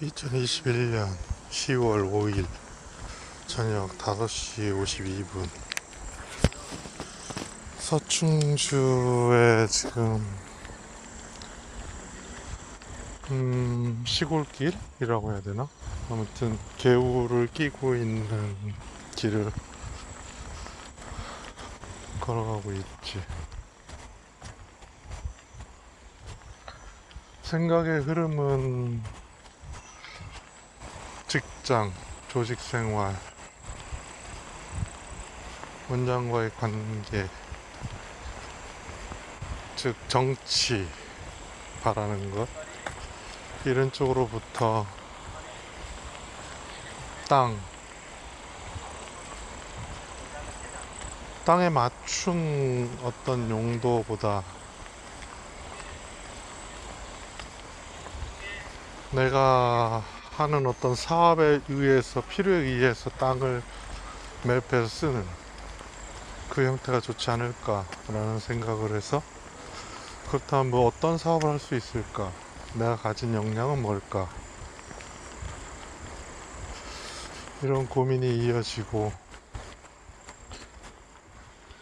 2021년 10월 5일 저녁 5시 52분 서충주에 지금 시골길이라고 해야 되나? 아무튼 개울을 끼고 있는 길을 걸어가고 있지. 생각의 흐름은 직장, 조직생활, 원장과의 관계, 즉 정치 바라는 것, 이런 쪽으로부터 땅에 맞춘 어떤 용도보다 내가 하는 어떤 사업에 의해서, 필요에 의해서 땅을 매입해서 쓰는 그 형태가 좋지 않을까라는 생각을 해서, 그렇다면 뭐 어떤 사업을 할 수 있을까? 내가 가진 역량은 뭘까? 이런 고민이 이어지고,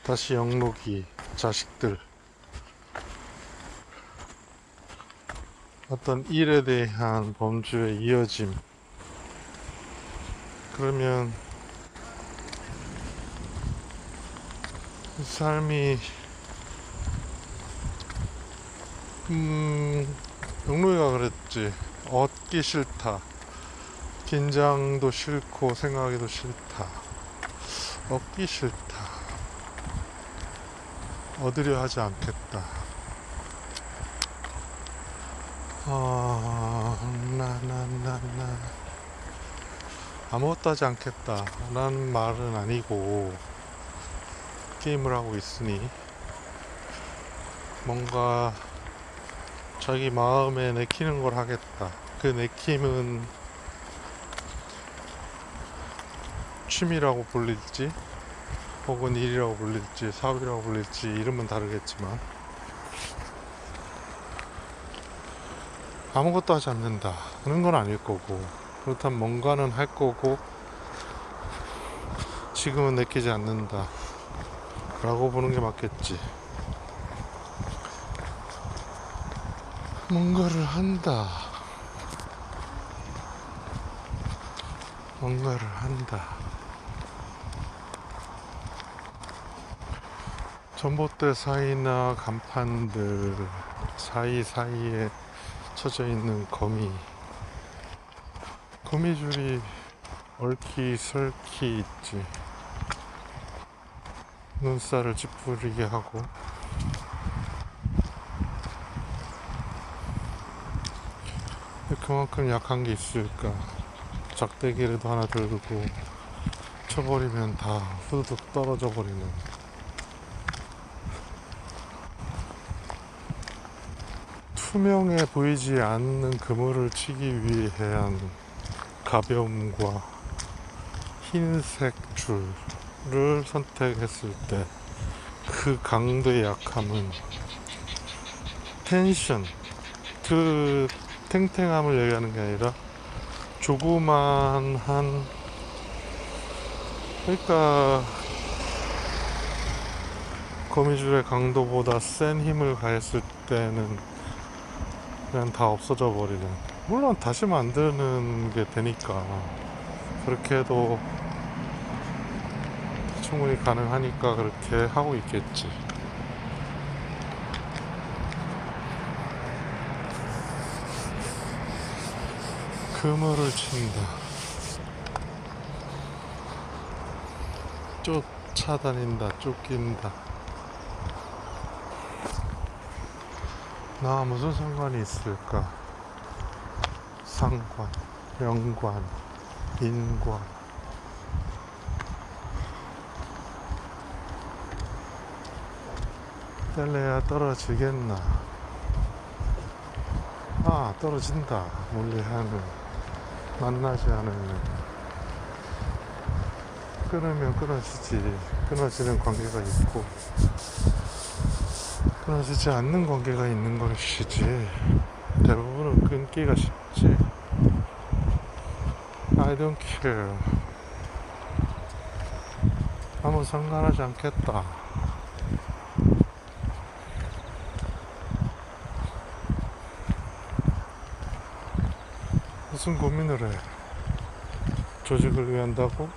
다시 영록이, 자식들, 어떤 일에 대한 범주의 이어짐. 그러면 삶이 영록이가 그랬지. 얻기 싫다, 긴장도 싫고 생각하기도 싫다, 얻기 싫다, 얻으려 하지 않겠다. 아무것도 하지 않겠다 라는 말은 아니고, 게임을 하고 있으니 뭔가 자기 마음에 내키는 걸 하겠다. 그 내킴은 취미라고 불릴지, 혹은 일이라고 불릴지, 사업이라고 불릴지, 이름은 다르겠지만, 아무것도 하지 않는다 하는 건 아닐 거고, 그렇다면 뭔가는 할 거고, 지금은 내키지 않는다 라고 보는 게 맞겠지. 뭔가를 한다, 뭔가를 한다. 전봇대 사이나 간판들 사이사이에 쳐져 있는 거미줄이 얽히설키 있지. 눈살을 찌푸리게 하고, 그만큼 약한 게 있을까? 작대기라도 하나 들고 쳐버리면 다 후두둑 떨어져 버리는. 투명해 보이지 않는 그물을 치기 위한 가벼움과 흰색 줄을 선택했을 때 그 강도의 약함은 텐션, 그 탱탱함을 얘기하는 게 아니라 조그만한, 그러니까 거미줄의 강도보다 센 힘을 가했을 때는 그냥 다 없어져 버리는. 물론 다시 만드는 게 되니까, 그렇게 해도 충분히 가능하니까 그렇게 하고 있겠지. 그물을 친다, 쫓아다닌다, 쫓긴다. 나 무슨 상관이 있을까? 상관, 연관, 인관. 뗄래야 떨어지겠나? 떨어진다. 멀리하는, 만나지 않으면. 끊으면 끊어지지. 끊어지는 관계가 있고, 끊어지지 않는 관계가 있는 것이지. 대부분은 끊기가 쉽지. I don't care. 아무 상관하지 않겠다. 무슨 고민을 해? 조직을 위한다고?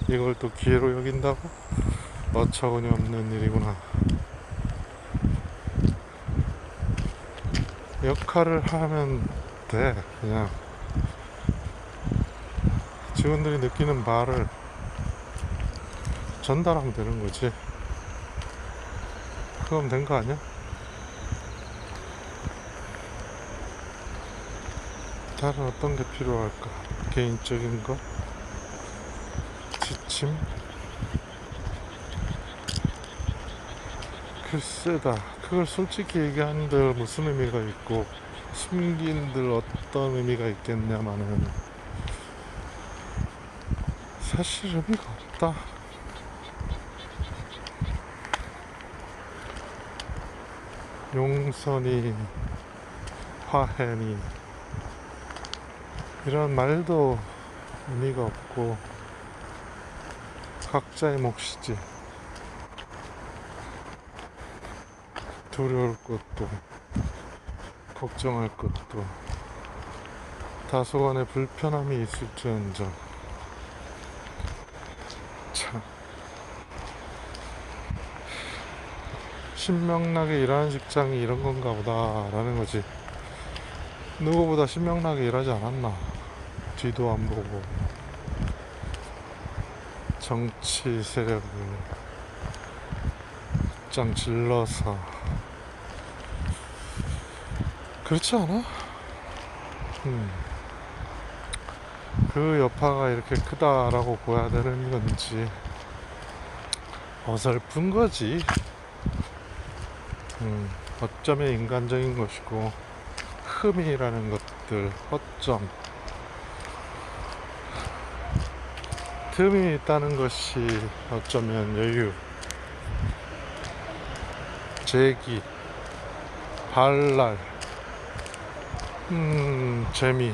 이걸 또 기회로 여긴다고? 어처구니 없는 일이구나. 역할을 하면 돼. 그냥 직원들이 느끼는 바를 전달하면 되는 거지. 그럼 된 거 아니야? 다른 어떤 게 필요할까? 개인적인 거? 지침? 글쎄다. 그걸 솔직히 얘기하는데 무슨 의미가 있고 숨긴들 어떤 의미가 있겠냐마는 사실 의미가 없다. 용서니 화해니 이런 말도 의미가 없고 각자의 몫이지. 두려울 것도 걱정할 것도 다소간의 불편함이 있을지언정 참 신명나게 일하는 직장이 이런 건가 보다 라는 거지. 누구보다 신명나게 일하지 않았나. 뒤도 안 보고 정치 세력을 짱 질러서. 그렇지 않아? 그 여파가 이렇게 크다라고 보아야 되는 건지 어설픈 거지. 어쩌면 인간적인 것이고 흠이라는 것들, 허점, 틈이 있다는 것이 어쩌면 여유, 재기, 발랄, 재미,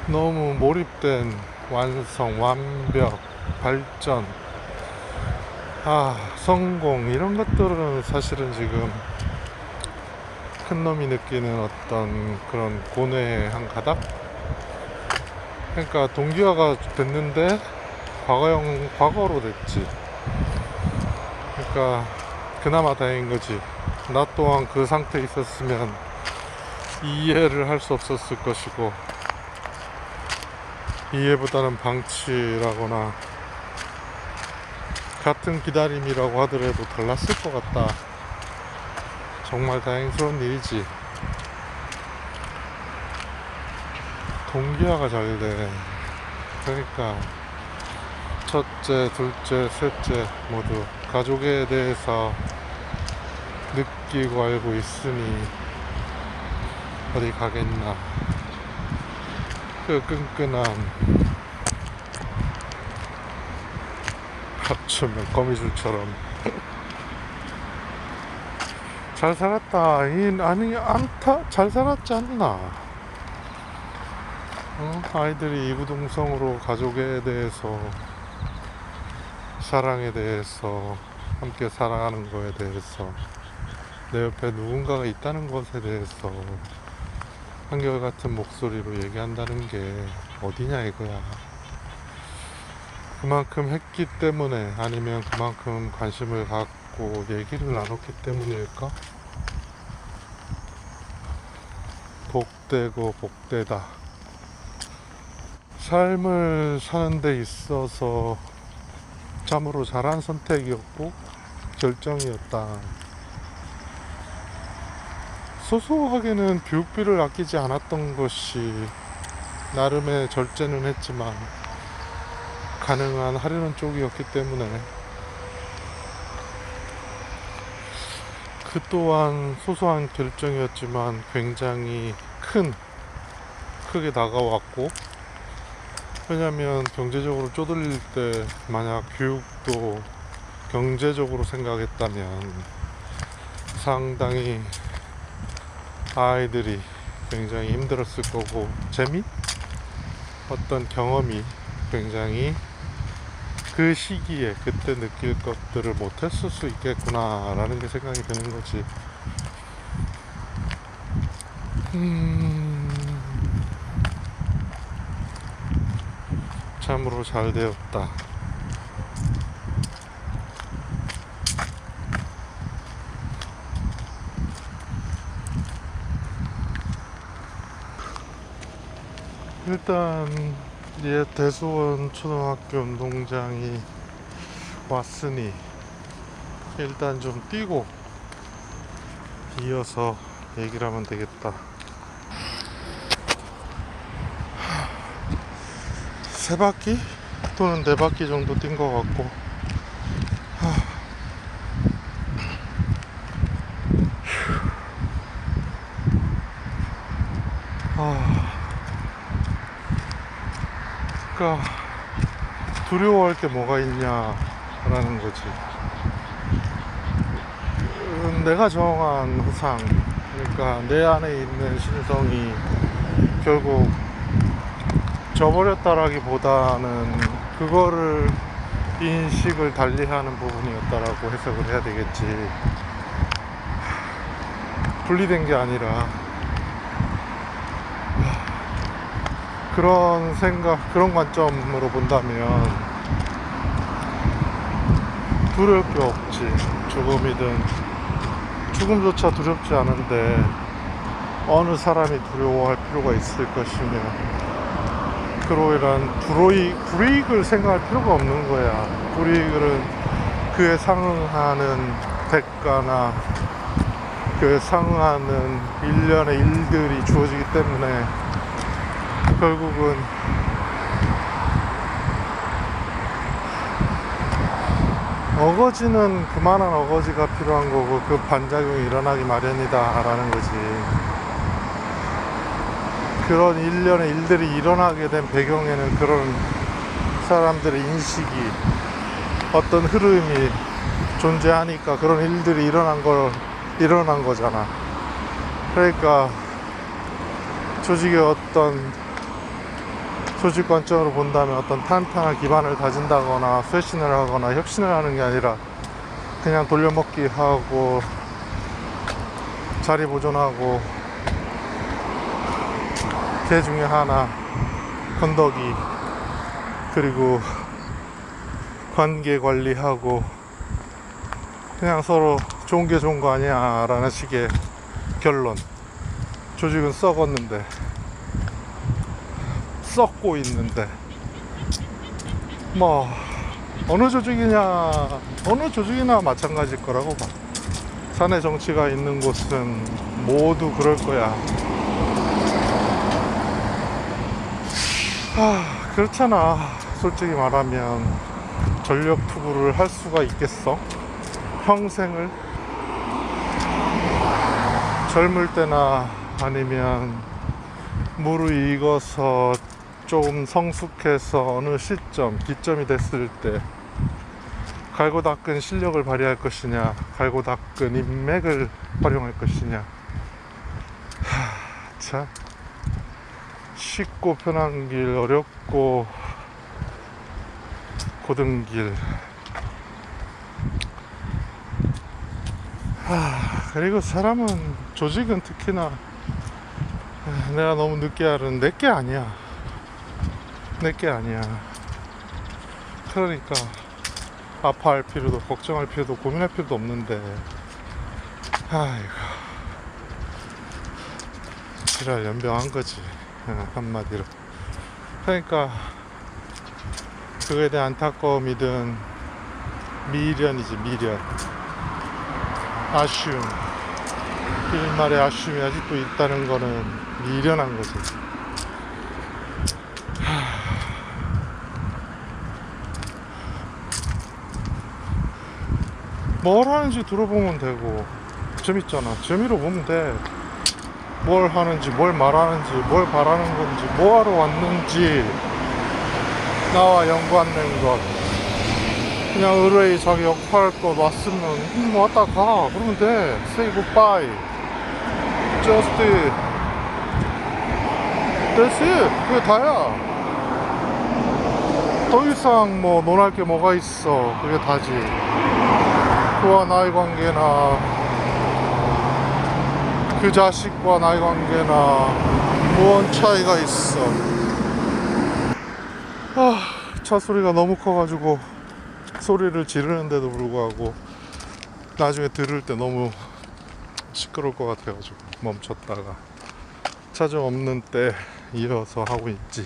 너무 몰입된 완성, 완벽, 발전, 성공 이런 것들은 사실은 지금 큰 놈이 느끼는 어떤 그런 고뇌의 한 가닥? 그러니까 동기화가 됐는데 과거로 됐지. 그러니까 그나마 다행인 거지. 나 또한 그 상태에 있었으면 이해를 할 수 없었을 것이고 이해보다는 방치라거나 같은 기다림이라고 하더라도 달랐을 것 같다. 정말 다행스러운 일이지. 동기화가 잘 돼. 그러니까 첫째, 둘째, 셋째 모두 가족에 대해서 느끼고 알고 있으니 어디 가겠나. 그 끈끈한 합주면 거미줄처럼 잘 살았다. 아니 않다. 잘 살았지 않나. 아이들이 이구동성으로 가족에 대해서, 사랑에 대해서, 함께 살아가는 거에 대해서, 내 옆에 누군가가 있다는 것에 대해서 한결같은 목소리로 얘기한다는 게 어디냐 이거야. 그만큼 했기 때문에, 아니면 그만큼 관심을 갖고 얘기를 나눴기 때문일까? 복되고 복되다. 삶을 사는 데 있어서 참으로 잘한 선택이었고 결정이었다. 소소하게는 교육비를 아끼지 않았던 것이 나름의 절제는 했지만 가능한 하려는 쪽이었기 때문에 그 또한 소소한 결정이었지만 굉장히 크게 다가왔고, 왜냐면 경제적으로 쪼들릴 때 만약 교육도 경제적으로 생각했다면 상당히 아이들이 굉장히 힘들었을 거고, 재미? 어떤 경험이 굉장히 그 시기에 그때 느낄 것들을 못했을 수 있겠구나 라는 게 생각이 드는 거지. 참으로 잘 되었다. 일단 이제 대수원 초등학교 운동장이 왔으니 일단 좀 뛰고 이어서 얘기를 하면 되겠다. 세 바퀴 또는 네 바퀴 정도 뛴 것 같고, 그러니까 두려워할 게 뭐가 있냐라는 거지. 내가 정한 후상, 그러니까 내 안에 있는 신성이 결국 저버렸다라기보다는 그거를 인식을 달리하는 부분이었다라고 해석을 해야 되겠지. 분리된 게 아니라 그런 생각, 그런 관점으로 본다면 두려울 게 없지. 죽음이든, 죽음조차 두렵지 않은데 어느 사람이 두려워할 필요가 있을 것이며, 그로 인한 불이익을 생각할 필요가 없는 거야. 불이익은 그에 상응하는 대가나 그에 상응하는 일련의 일들이 주어지기 때문에 결국은 어거지는 그만한 어거지가 필요한 거고, 그 반작용이 일어나기 마련이다 라는 거지. 그런 일련의 일들이 일어나게 된 배경에는 그런 사람들의 인식이, 어떤 흐름이 존재하니까 그런 일들이 일어난 거잖아. 그러니까 조직의 어떤 조직 관점으로 본다면 어떤 탄탄한 기반을 다진다거나 쇄신을 하거나 혁신을 하는 게 아니라 그냥 돌려먹기 하고 자리 보존하고, 개 중에 하나 건더기, 그리고 관계 관리하고 그냥 서로 좋은 게 좋은 거 아니야 라는 식의 결론. 조직은 썩었는데, 썩고 있는데, 뭐 어느 조직이나 마찬가지일 거라고 봐. 사내 정치가 있는 곳은 모두 그럴 거야. 그렇잖아. 솔직히 말하면 전력 투구를 할 수가 있겠어? 평생을? 젊을 때나 아니면 무르익어서 좀 성숙해서 어느 시점, 기점이 됐을 때 갈고 닦은 실력을 발휘할 것이냐, 갈고 닦은 인맥을 활용할 것이냐. 참 쉽고 편한 길, 어렵고 고든 길. 그리고 사람은, 조직은 특히나 내가 너무 늦게 알은 내게 아니야. 그러니까 아파할 필요도, 걱정할 필요도, 고민할 필요도 없는데, 아이고, 지랄 연병한 거지, 한마디로. 그러니까 그거에 대한 안타까움이든 미련이지, 미련. 아쉬움, 일말의 아쉬움이 아직도 있다는 거는 미련한 거지. 뭘 하는지 들어보면 되고, 재밌잖아. 재미로 보면 돼. 뭘 하는지, 뭘 말하는지, 뭘 바라는 건지, 뭐 하러 왔는지 나와 연관된 것. 그냥 의뢰의 자기 역할 것 왔으면 왔다 가 그러면 돼. Say goodbye. Just 됐지? 그게 다야. 더 이상 뭐 논할 게 뭐가 있어. 그게 다지. 그와 나의 관계나 그 자식과 나의 관계나 뭔 차이가 있어. 차 소리가 너무 커가지고 소리를 지르는데도 불구하고 나중에 들을 때 너무 시끄러울 것 같아가지고 멈췄다가 차 좀 없는 때 이어서 하고 있지.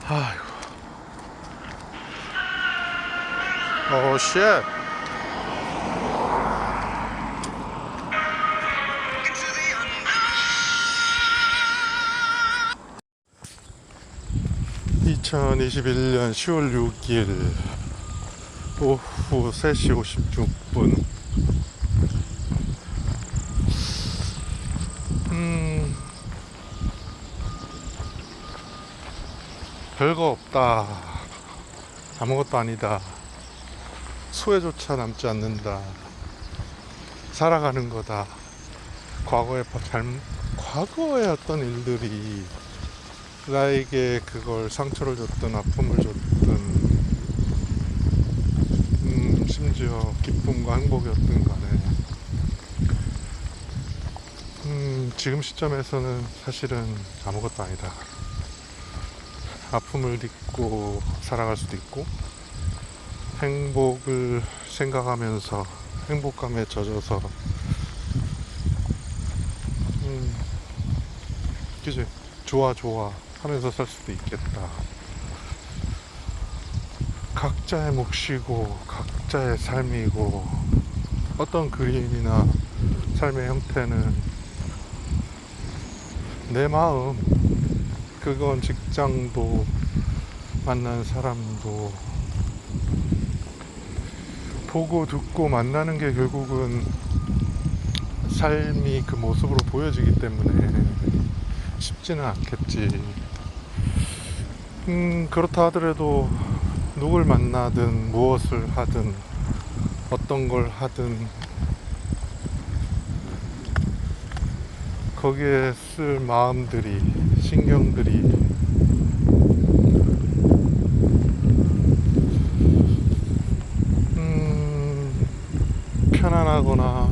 아이고. 쉣. 2021년 10월 6일 오후 3시 56분. 별거 없다. 아무것도 아니다. 소외조차 남지 않는다. 살아가는 거다. 과거의 어떤 일들이 나에게 그걸 상처를 줬든 아픔을 줬든 심지어 기쁨과 행복이었든 간에 지금 시점에서는 사실은 아무것도 아니다. 아픔을 딛고 살아갈 수도 있고 행복을 생각하면서 행복감에 젖어서 그지? 좋아 하면서 살 수도 있겠다. 각자의 몫이고 각자의 삶이고 어떤 그림이나 삶의 형태는 내 마음, 그건 직장도 만난 사람도 보고 듣고 만나는 게 결국은 삶이 그 모습으로 보여지기 때문에 쉽지는 않겠지. 그렇다 하더라도 누굴 만나든 무엇을 하든 어떤 걸 하든 거기에 쓸 마음들이, 신경들이 편안하거나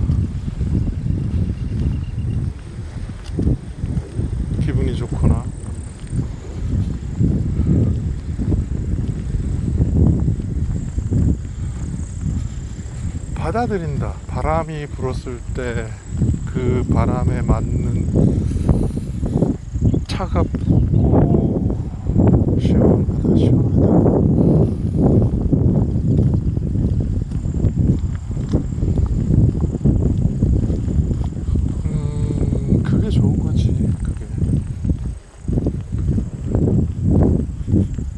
기분이 좋거나 받아들인다. 바람이 불었을 때 그 바람에 맞는 차갑고 시원하다. 그게 좋은 거지. 그게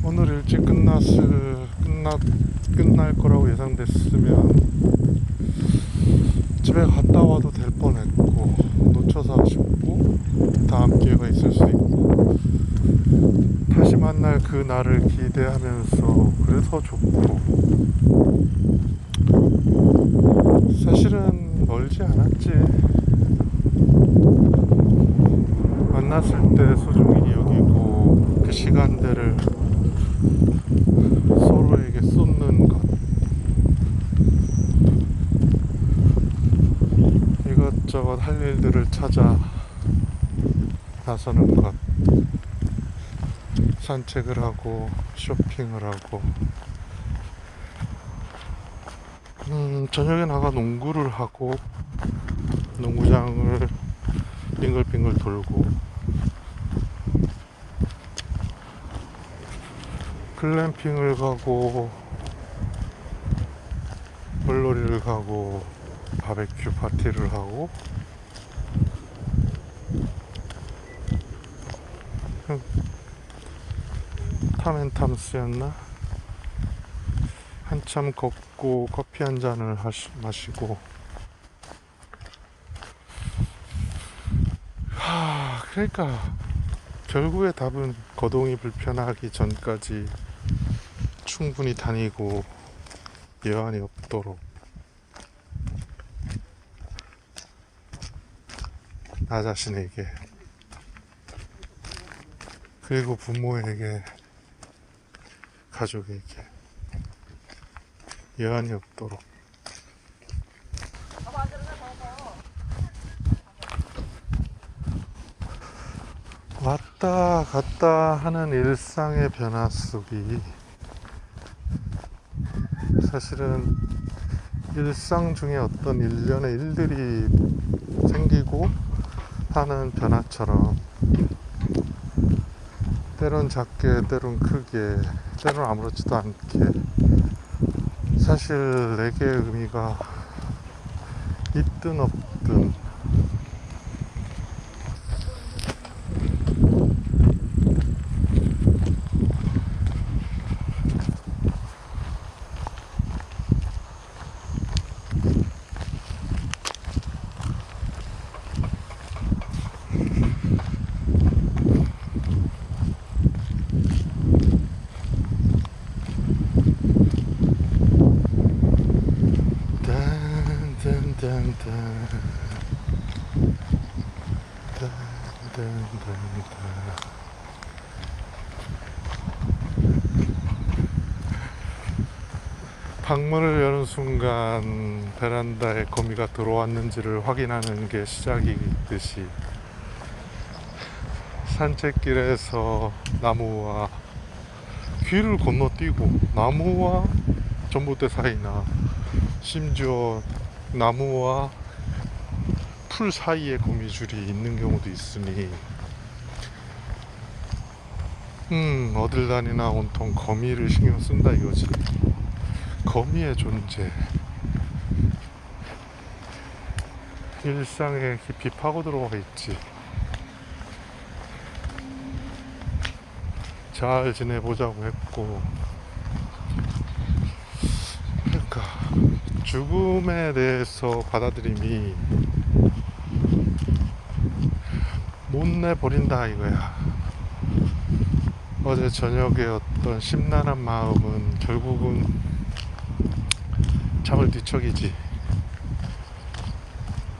오늘 일찍 끝날 거라고 예상됐으면 집에 갔다 와도 될 뻔했고 놓쳐서 아쉽고 다음 기회가 있을 수 있고 다시 만날 그 날을 기대하면서 그래서 좋고 사실은 멀지 않았지. 만났을 때 소중히 여기고 그 시간들을 서로에게 쏟는 것, 이것저것 할 일들을 찾아 나서는 것, 산책을 하고 쇼핑을 하고 저녁에 나가 농구를 하고 농구장을 빙글빙글 돌고 글램핑을 가고 물놀이를 가고 바베큐 파티를 하고 탐앤탐스였나? 한참 걷고 커피 한 잔을 마시고 그러니까 결국의 답은 거동이 불편하기 전까지 충분히 다니고 여한이 없도록 나 자신에게 그리고 부모에게, 가족에게 여한이 없도록. 왔다 갔다 하는 일상의 변화 속이 사실은 일상 중에 어떤 일련의 일들이 생기고 하는 변화처럼, 때론 작게 때론 크게 때론 아무렇지도 않게, 사실 내게의 의미가 있든 없든 방문을 여는 순간 베란다에 거미가 들어왔는지를 확인하는 게 시작이듯이, 산책길에서 나무와 길을 건너뛰고 나무와 전봇대 사이나 심지어 나무와 풀 사이에 거미줄이 있는 경우도 있으니, 어딜 다니나 온통 거미를 신경 쓴다 이거지. 거미의 존재, 일상에 깊이 파고 들어와 있지. 잘 지내보자고 했고, 그러니까 죽음에 대해서 받아들임이 못 내버린다 이거야. 어제 저녁에 어떤 심란한 마음은 결국은 잠을 뒤척이지.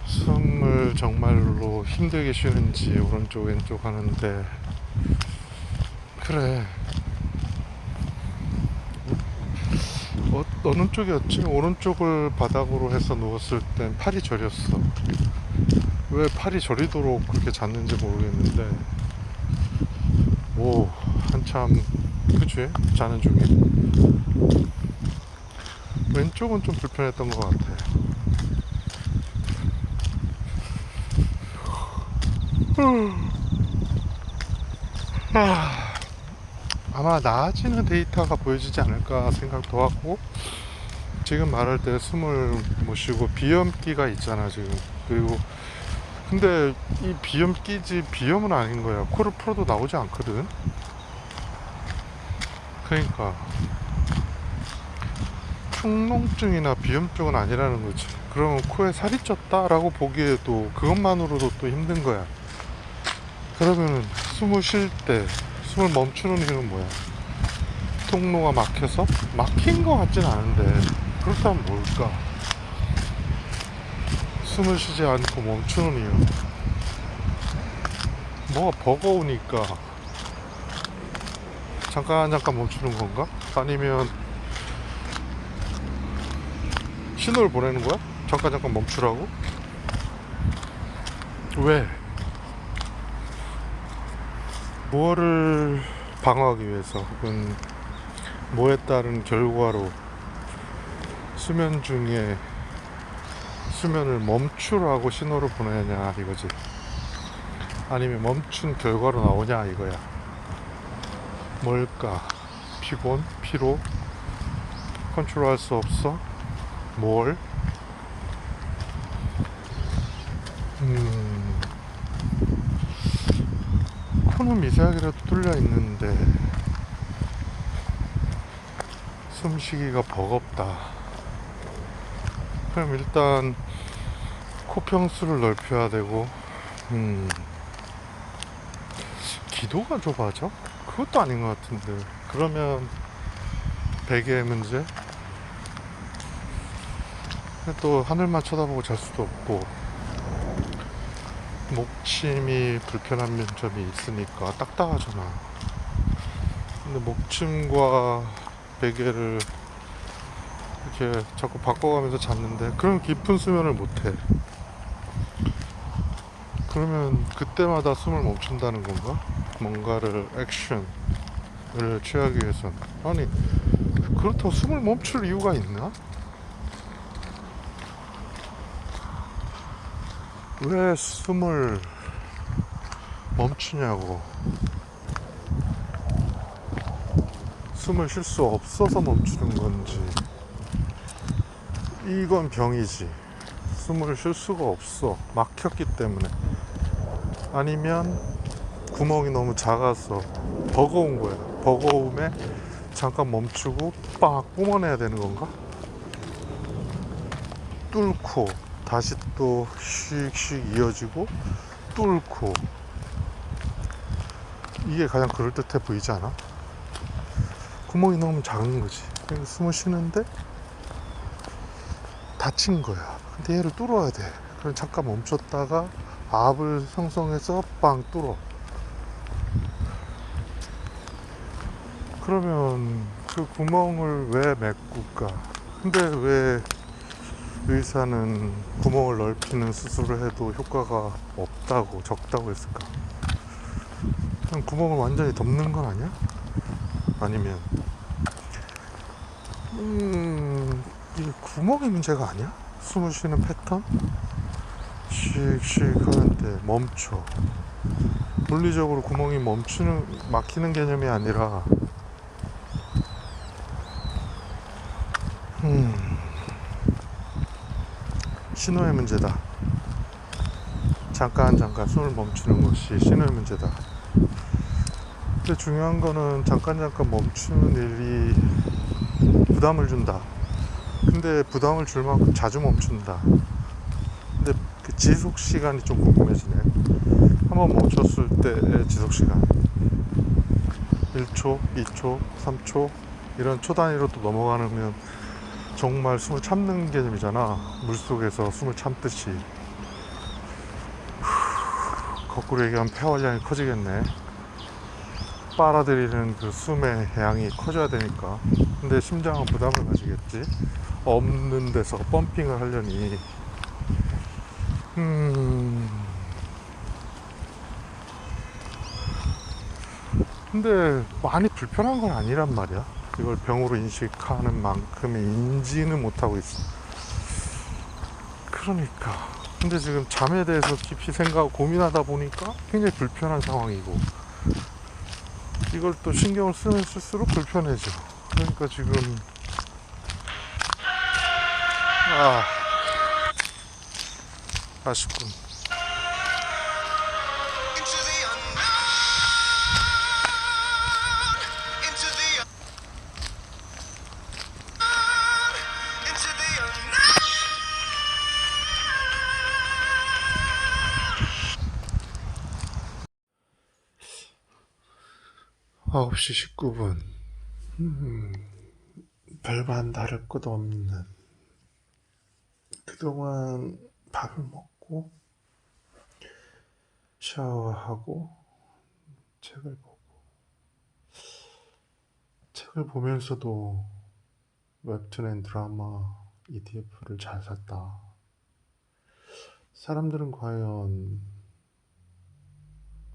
숨을 정말로 힘들게 쉬는지 오른쪽 왼쪽 하는데, 그래, 어느 쪽이었지? 오른쪽을 바닥으로 해서 누웠을 땐 팔이 저렸어. 왜 팔이 저리도록 그렇게 잤는지 모르겠는데, 오, 한참, 그치? 자는 중에. 왼쪽은 좀 불편했던 것 같아. 아마 나아지는 데이터가 보여지지 않을까 생각도 하고, 지금 말할 때 숨을 못 쉬고 비염기가 있잖아 지금. 그리고 근데 이 비염기지 비염은 아닌 거야. 코를 풀어도 나오지 않거든. 그러니까 축농증이나 비염증은 아니라는 거지. 그러면 코에 살이 쪘다 라고 보기에도 그것만으로도 또 힘든 거야. 그러면은 숨을 쉴 때 숨을 멈추는 이유는 뭐야? 통로가 막혀서? 막힌 것 같진 않은데, 그렇다면 뭘까? 숨을 쉬지 않고 멈추는 이유, 뭐가 버거우니까 잠깐 멈추는 건가? 아니면 신호를 보내는 거야? 잠깐 멈추라고? 왜? 뭐를 방어하기 위해서, 혹은 뭐에 따른 결과로 수면 중에 수면을 멈추라고 신호를 보내냐 이거지. 아니면 멈춘 결과로 나오냐 이거야. 뭘까? 피곤? 피로? 컨트롤할 수 없어? 뭘? 코는 미세하게라도 뚫려 있는데 숨쉬기가 버겁다. 그럼 일단 코 평수를 넓혀야 되고, 기도가 좁아져? 그것도 아닌 것 같은데. 그러면 베개의 문제? 또 하늘만 쳐다보고 잘 수도 없고, 목침이 불편한 면점이 있으니까 딱딱하잖아. 근데 목침과 베개를 이렇게 자꾸 바꿔가면서 잤는데 그런 깊은 수면을 못해. 그러면 그때마다 숨을 멈춘다는 건가? 뭔가를 액션을 취하기 위해선. 아니, 그렇다고 숨을 멈출 이유가 있나? 왜 숨을 멈추냐고. 숨을 쉴 수 없어서 멈추는 건지. 이건 병이지. 숨을 쉴 수가 없어. 막혔기 때문에. 아니면 구멍이 너무 작아서 버거운 거야. 버거움에 잠깐 멈추고 빡 뿜어내야 되는 건가? 뚫고 다시 또 씩씩 이어지고 뚫고. 이게 가장 그럴듯해 보이지 않아? 구멍이 너무 작은 거지. 그래서 숨을 쉬는데 다친 거야. 근데 얘를 뚫어야 돼. 그럼 잠깐 멈췄다가 압을 형성해서 빵 뚫어. 그러면 그 구멍을 왜 메꿀까? 근데 왜 의사는 구멍을 넓히는 수술을 해도 효과가 없다고, 적다고 했을까? 그냥 구멍을 완전히 덮는 건 아니야? 아니면 이게 구멍의 문제가 아니야? 숨을 쉬는 패턴? 씩씩 하는데 멈춰. 물리적으로 구멍이 멈추는, 막히는 개념이 아니라 신호의 문제다. 잠깐 숨을 멈추는 것이 신호의 문제다. 근데 중요한 거는 잠깐 멈추는 일이 부담을 준다. 근데 부담을 줄 만큼 자주 멈춘다. 근데 그 지속 시간이 좀 궁금해지네. 한번 멈췄을 때의 지속 시간 1초, 2초, 3초 이런 초 단위로 또 넘어가면 정말 숨을 참는 개념이잖아. 물속에서 숨을 참듯이. 거꾸로 얘기하면 폐활량이 커지겠네. 빨아들이는 그 숨의 양이 커져야 되니까. 근데 심장은 부담을 가지겠지. 없는 데서 펌핑을 하려니. 근데 많이 불편한 건 아니란 말이야. 이걸 병으로 인식하는 만큼의 인지는 못하고 있어. 그러니까. 근데 지금 잠에 대해서 깊이 생각하고 고민하다 보니까 굉장히 불편한 상황이고, 이걸 또 신경을 쓰면 쓸수록 불편해져. 그러니까 지금 아 아쉽군. 아홉 시 19분. 별반 다를 것 없는. 그동안 밥을 먹고 샤워하고 책을 보고, 책을 보면서도 웹툰 앤 드라마 ETF를 잘 샀다. 사람들은 과연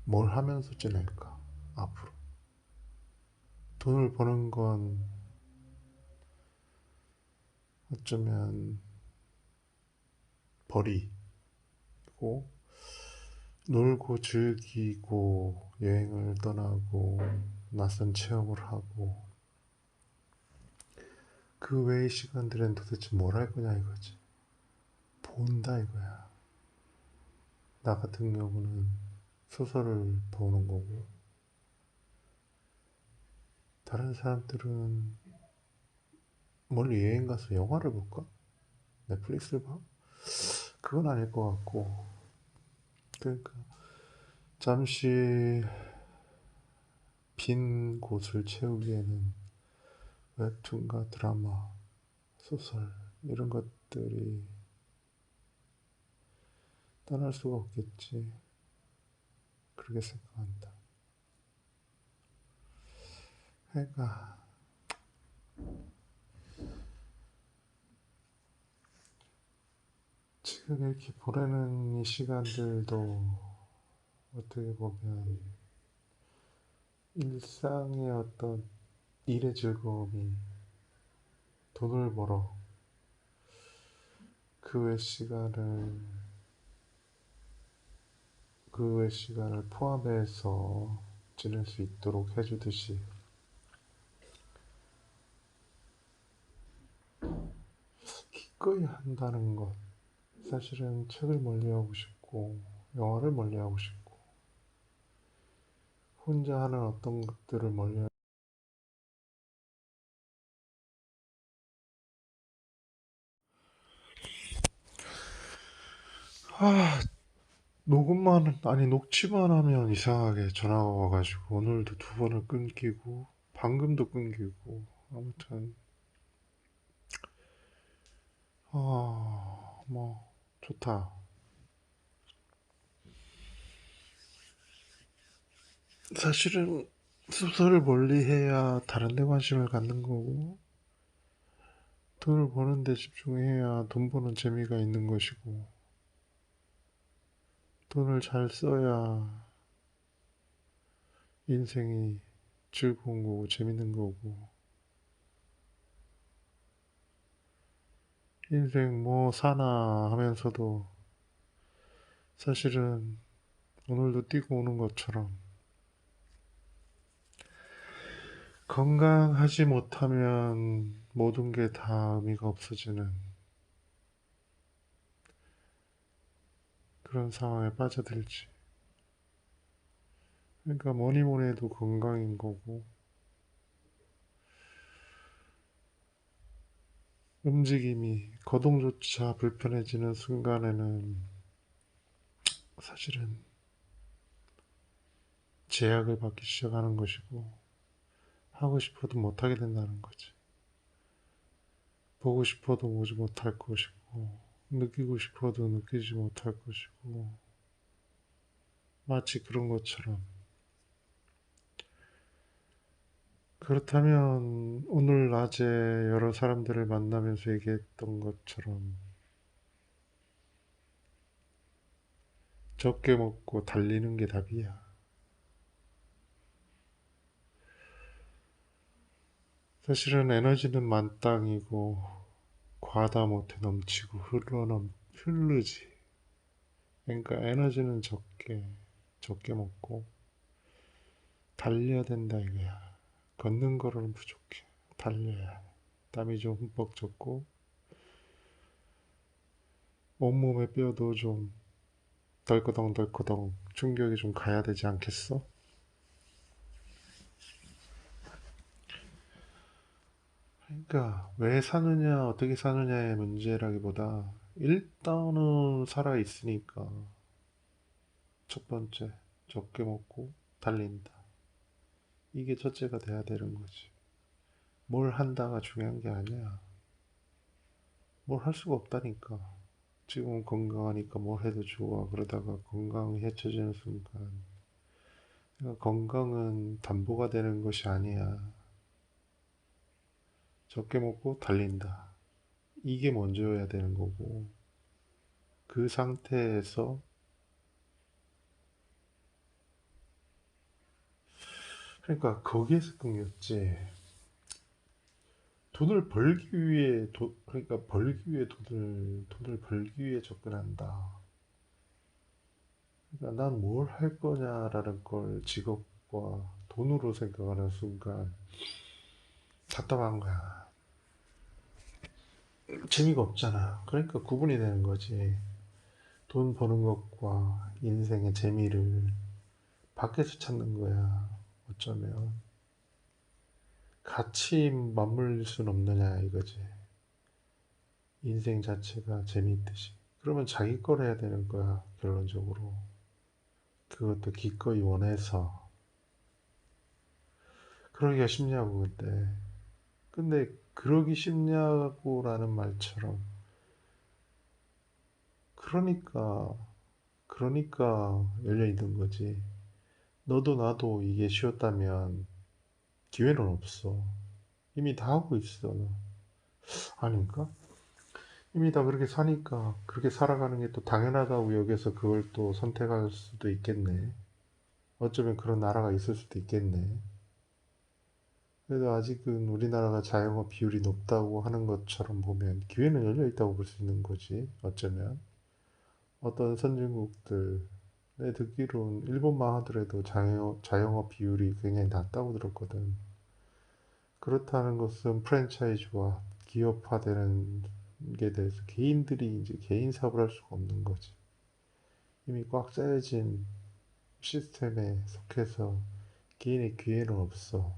뭘 하면서 지낼까? 앞으로 돈을 버는 건 어쩌면 벌이고, 놀고 즐기고 여행을 떠나고 낯선 체험을 하고, 그 외의 시간들은 도대체 뭘 할 거냐 이거지. 본다 이거야. 나 같은 경우는 소설을 보는 거고, 다른 사람들은 멀리 여행 가서 영화를 볼까? 넷플릭스를 봐? 그건 아닐 것 같고. 그러니까 잠시 빈 곳을 채우기에는 웹툰과 드라마, 소설 이런 것들이 떠날 수가 없겠지. 그렇게 생각한다. 그러니까 지금 이렇게 보내는 이 시간들도 어떻게 보면 일상의 어떤 일의 즐거움이 돈을 벌어 그 외 시간을 그 외 시간을 포함해서 지낼 수 있도록 해주듯이 기꺼이 한다는 것. 사실은 책을 멀리하고 싶고 영화를 멀리하고 싶고 혼자 하는 어떤 것들을 멀리. 아, 녹음만 아니 녹취만 하면 이상하게 전화가 와가지고 오늘도 두 번을 끊기고 방금도 끊기고 아무튼 뭐 좋다. 사실은 습서를 멀리해야 다른 데 관심을 갖는 거고 돈을 버는 데 집중해야 돈 버는 재미가 있는 것이고 돈을 잘 써야 인생이 즐거운 거고 재밌는 거고 인생 뭐 사나 하면서도 사실은 오늘도 뛰고 오는 것처럼 건강하지 못하면 모든 게 다 의미가 없어지는 그런 상황에 빠져들지. 그러니까 뭐니 뭐니 해도 건강인 거고 움직임이 거동조차 불편해지는 순간에는 사실은 제약을 받기 시작하는 것이고 하고 싶어도 못하게 된다는 거지. 보고 싶어도 보지 못할 것이고 느끼고 싶어도 느끼지 못할 것이고 마치 그런 것처럼. 그렇다면 오늘 낮에 여러 사람들을 만나면서 얘기했던 것처럼 적게 먹고 달리는 게 답이야. 사실은 에너지는 만땅이고 과다 못해 넘치고 흐르지. 그러니까 에너지는 적게 먹고 달려야 된다 이거야. 걷는 거로는 부족해. 달려야 해. 땀이 좀 흠뻑 젖고 온몸에 뼈도 좀 덜커덩 충격이 좀 가야 되지 않겠어? 그러니까 왜 사느냐 어떻게 사느냐의 문제라기보다 일단은 살아 있으니까 첫 번째 적게 먹고 달린다. 이게 첫째가 돼야 되는 거지. 뭘 한다가 중요한 게 아니야. 뭘 할 수가 없다니까. 지금은 건강하니까 뭘 해도 좋아. 그러다가 건강이 해쳐지는 순간 그러니까 건강은 담보가 되는 것이 아니야. 적게 먹고 달린다. 이게 먼저여야 되는 거고 그 상태에서 그러니까 거기에서 끊겼지. 돈을 벌기 위해 그러니까 벌기 위해 돈을 벌기 위해 접근한다. 그러니까 난 뭘 할 거냐라는 걸 직업과 돈으로 생각하는 순간 답답한 거야. 재미가 없잖아. 그러니까 구분이 되는 거지. 돈 버는 것과 인생의 재미를 밖에서 찾는 거야. 어쩌면 같이 맞물릴 순 없느냐 이거지. 인생 자체가 재미있듯이. 그러면 자기 걸 해야 되는 거야, 결론적으로. 그것도 기꺼이 원해서. 그러기가 쉽냐고, 근데. 근데, 그러기 쉽냐고라는 말처럼. 그러니까 열려있는 거지. 너도 나도 이게 쉬웠다면 기회는 없어. 이미 다 하고 있어. 너. 아닌가? 이미 다 그렇게 사니까 그렇게 살아가는 게 또 당연하다고 여기서 그걸 또 선택할 수도 있겠네. 어쩌면 그런 나라가 있을 수도 있겠네. 그래도 아직은 우리나라가 자영업 비율이 높다고 하는 것처럼 보면 기회는 열려 있다고 볼 수 있는 거지. 어쩌면 어떤 선진국들 내 듣기로는 일본만 하더라도 자영업 비율이 굉장히 낮다고 들었거든. 그렇다는 것은 프랜차이즈와 기업화되는 게 대해서 개인들이 이제 개인 사업을 할 수가 없는 거지. 이미 꽉 짜여진 시스템에 속해서 개인의 기회는 없어.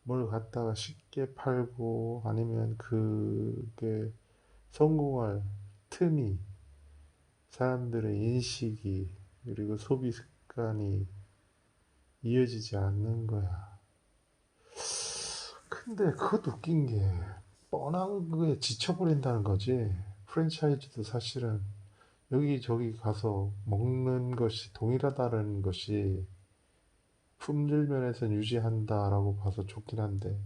뭘 갖다가 쉽게 팔고 아니면 그게 성공할 틈이 사람들의 인식이 그리고 소비 습관이 이어지지 않는 거야. 근데 그것도 웃긴 게 뻔한 거에 지쳐버린다는 거지. 프랜차이즈도 사실은 여기저기 가서 먹는 것이 동일하다는 것이 품질 면에서 유지한다라고 봐서 좋긴 한데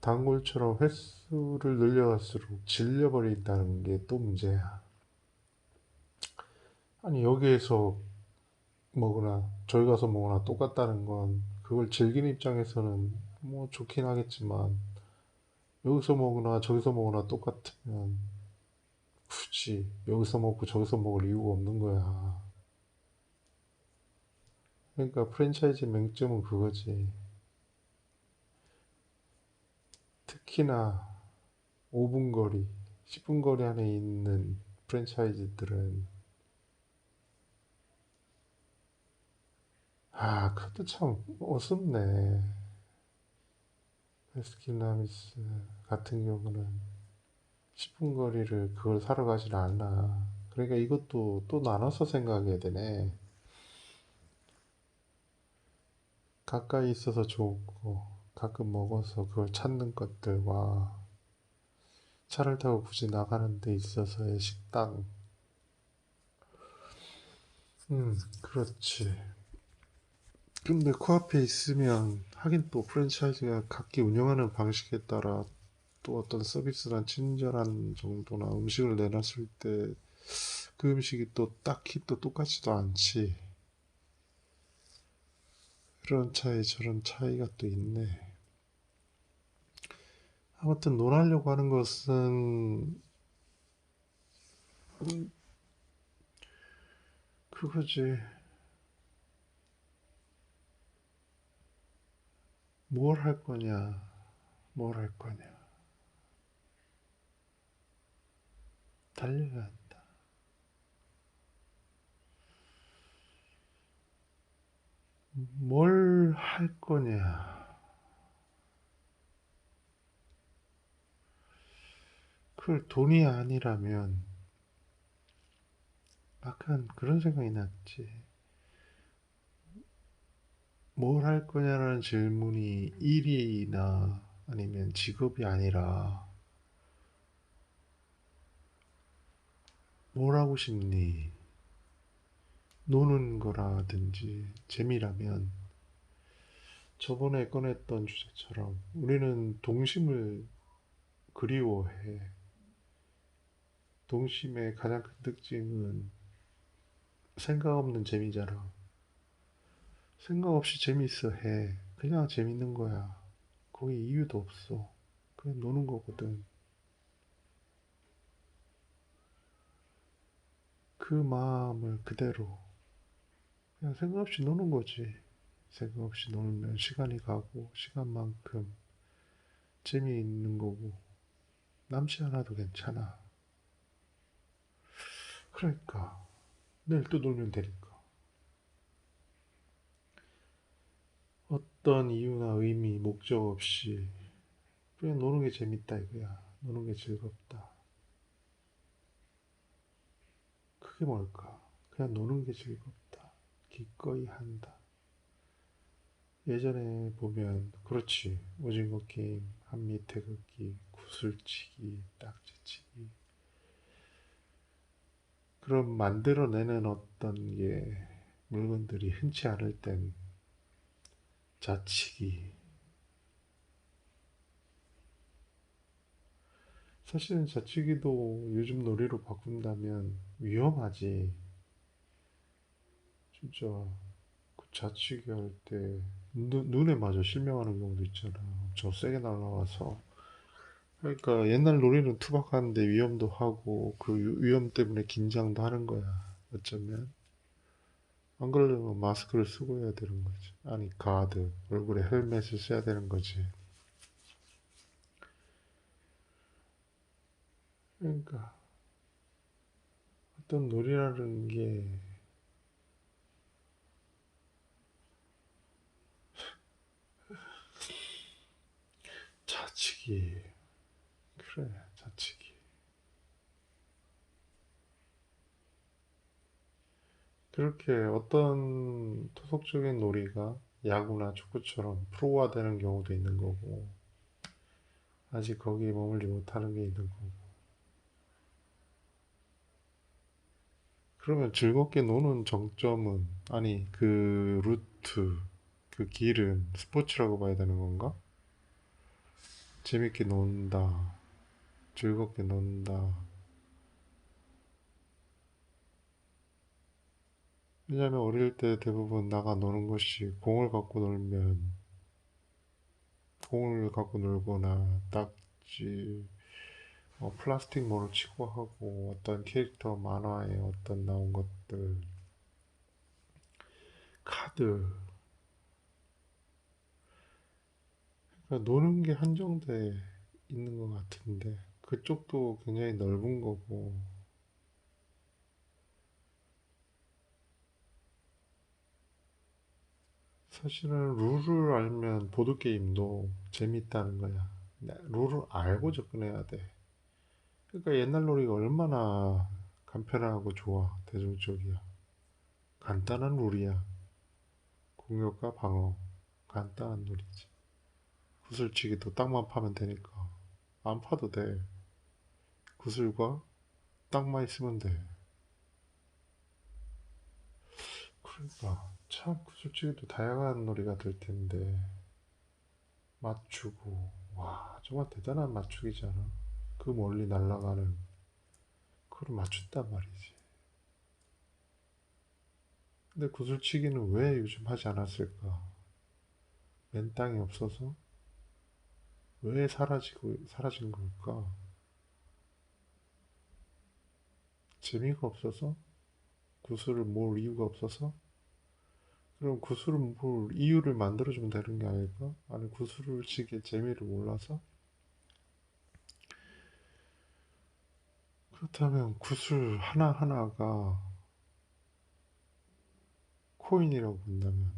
단골처럼 횟수를 늘려갈수록 질려버린다는 게 또 문제야. 아니 여기에서 먹으나 저기 가서 먹으나 똑같다는 건 그걸 즐기는 입장에서는 뭐 좋긴 하겠지만 여기서 먹으나 저기서 먹으나 똑같으면 굳이 여기서 먹고 저기서 먹을 이유가 없는 거야. 그러니까 프랜차이즈 맹점은 그거지. 특히나 5분 거리, 10분 거리 안에 있는 프랜차이즈들은 그것도 참 어렵네. 베스킨라빈스 같은 경우는 10분 거리를 그걸 사러 가질 않아. 그러니까 이것도 또 나눠서 생각해야 되네. 가까이 있어서 좋고 가끔 먹어서 그걸 찾는 것들과 차를 타고 굳이 나가는 데 있어서의 식당. 그렇지. 근데 코앞에 있으면 하긴 또 프랜차이즈가 각기 운영하는 방식에 따라 또 어떤 서비스나 친절한 정도나 음식을 내놨을 때 그 음식이 또 딱히 또 똑같지도 않지. 그런 차이 저런 차이가 또 있네. 아무튼 논하려고 하는 것은 그거지. 뭘 할 거냐, 뭘 할 거냐. 달려야 한다. 뭘 할 거냐. 그걸 돈이 아니라면 약간 그런 생각이 났지. 뭘 할 거냐라는 질문이 일이나 아니면 직업이 아니라 뭘 하고 싶니? 노는 거라든지 재미라면 저번에 꺼냈던 주제처럼 우리는 동심을 그리워해. 동심의 가장 큰 특징은 생각 없는 재미잖아. 생각 없이 재밌어 해. 그냥 재밌는 거야. 거기 이유도 없어. 그냥 노는 거거든. 그 마음을 그대로 그냥 생각 없이 노는 거지. 생각 없이 놀면 시간이 가고 시간만큼 재미있는 거고 남지 않아도 괜찮아. 그러니까 내일 또 놀면 되니까. 어떤 이유나 의미, 목적 없이 그냥 노는 게 재밌다 이거야. 노는 게 즐겁다. 그게 뭘까? 그냥 노는 게 즐겁다. 기꺼이 한다. 예전에 보면 그렇지. 오징어 게임, 한미 태극기, 구슬치기, 딱지치기. 그런 만들어내는 어떤 게 물건들이 흔치 않을 땐 자치기. 사실은 자치기도 요즘 놀이로 바꾼다면 위험하지. 진짜 그 자치기 할 때 눈에 마저 실명하는 경우도 있잖아. 엄청 세게 날라와서. 그러니까 옛날 놀이는 투박하는데 위험도 하고 그 위험 때문에 긴장도 하는 거야. 어쩌면. 안 그러려면 마스크를 쓰고 해야 되는 거지. 아니, 가드, 얼굴에 헬멧을 써야 되는 거지. 그러니까 어떤 놀이라는 게 자치기. 그래, 자치기. 그렇게 어떤 토속적인 놀이가 야구나 축구처럼 프로화되는 경우도 있는 거고, 아직 거기에 머물지 못하는 게 있는 거고. 그러면 즐겁게 노는 정점은, 아니, 그 루트, 그 길은 스포츠라고 봐야 되는 건가? 재밌게 논다, 즐겁게 논다. 왜냐면 어릴 때 대부분 나가 노는 것이 공을 갖고 놀거나 딱지, 플라스틱 몰을 치고 하고 어떤 캐릭터 만화에 어떤 나온 것들, 카드. 그러니까 노는 게 한정돼 있는 것 같은데 그쪽도 굉장히 넓은 거고 사실은 룰을 알면 보드게임도 재밌다는 거야. 룰을 알고 접근해야 돼. 그러니까 옛날 놀이가 얼마나 간편하고 좋아, 대중적이야. 간단한 룰이야. 공격과 방어. 간단한 룰이지. 구슬치기도 땅만 파면 되니까. 안 파도 돼. 구슬과 땅만 있으면 돼. 그러니까 참 구슬치기도 다양한 놀이가 될 텐데 맞추고 와 정말 대단한 맞추기잖아. 그 멀리 날아가는 그걸 맞춘단 말이지. 근데 구슬치기는 왜 요즘 하지 않았을까? 맨 땅이 없어서? 왜 사라진 걸까? 재미가 없어서? 구슬을 몰 이유가 없어서? 그럼 구슬을 몰 이유를 만들어주면 되는 게 아닐까? 아니 구슬을 치기에 재미를 몰라서? 그렇다면 구슬 하나하나가 코인이라고 본다면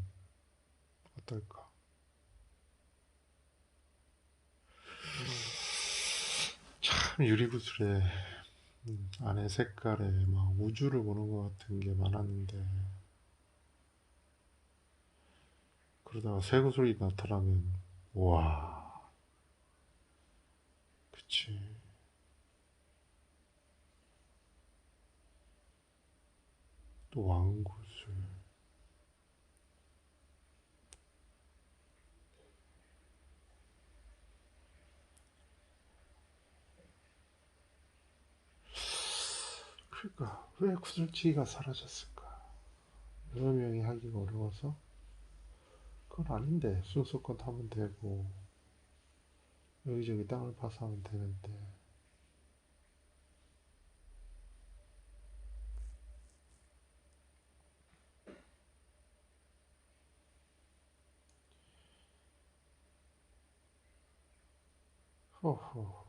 어떨까? 참 유리구슬에 안에 색깔에 막 우주를 보는 것 같은 게 많았는데 그러다가 쇠구슬이 나타나면 와 그치 또 왕구슬 그러니까 왜 구슬치기가 사라졌을까? 여러 명이 하기가 어려워서 그건 아닌데 순서껏 하면 되고 여기저기 땅을 파서 하면 되는데 허허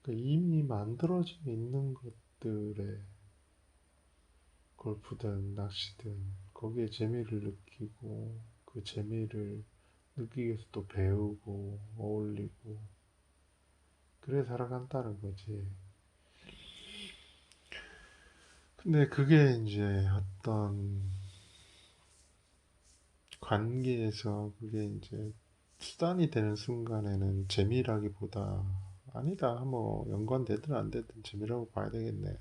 그러니까 이미 만들어져 있는 것들에 골프든 낚시든 거기에 재미를 느끼고 그 재미를 느끼기 위해서 또 배우고 어울리고 그래 살아간다는 거지. 근데 그게 이제 어떤 관계에서 그게 이제 수단이 되는 순간에는 재미라기보다 아니다 뭐 연관되든 안 되든 재미라고 봐야 되겠네.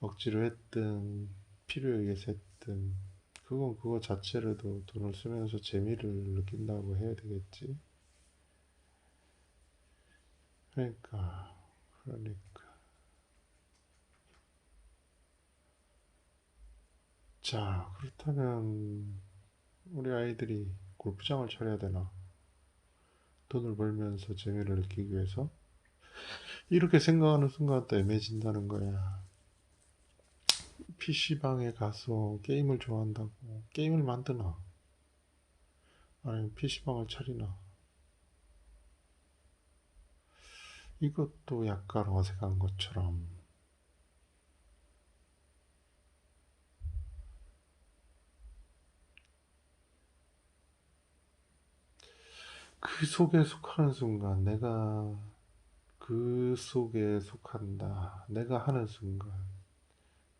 억지로 했든 필요에 의해서 했든 그건 그거 자체로도 돈을 쓰면서 재미를 느낀다고 해야 되겠지. 그러니까 자, 그렇다면 우리 아이들이 골프장을 차려야 되나? 돈을 벌면서 재미를 느끼기 위해서? 이렇게 생각하는 순간 또 애매해진다는 거야. PC방에 가서 게임을 좋아한다고 게임을 만드나? 아니면 PC방을 차리나? 이것도 약간 어색한 것처럼. 그 속에 속하는 순간, 내가 그 속에 속한다. 내가 하는 순간,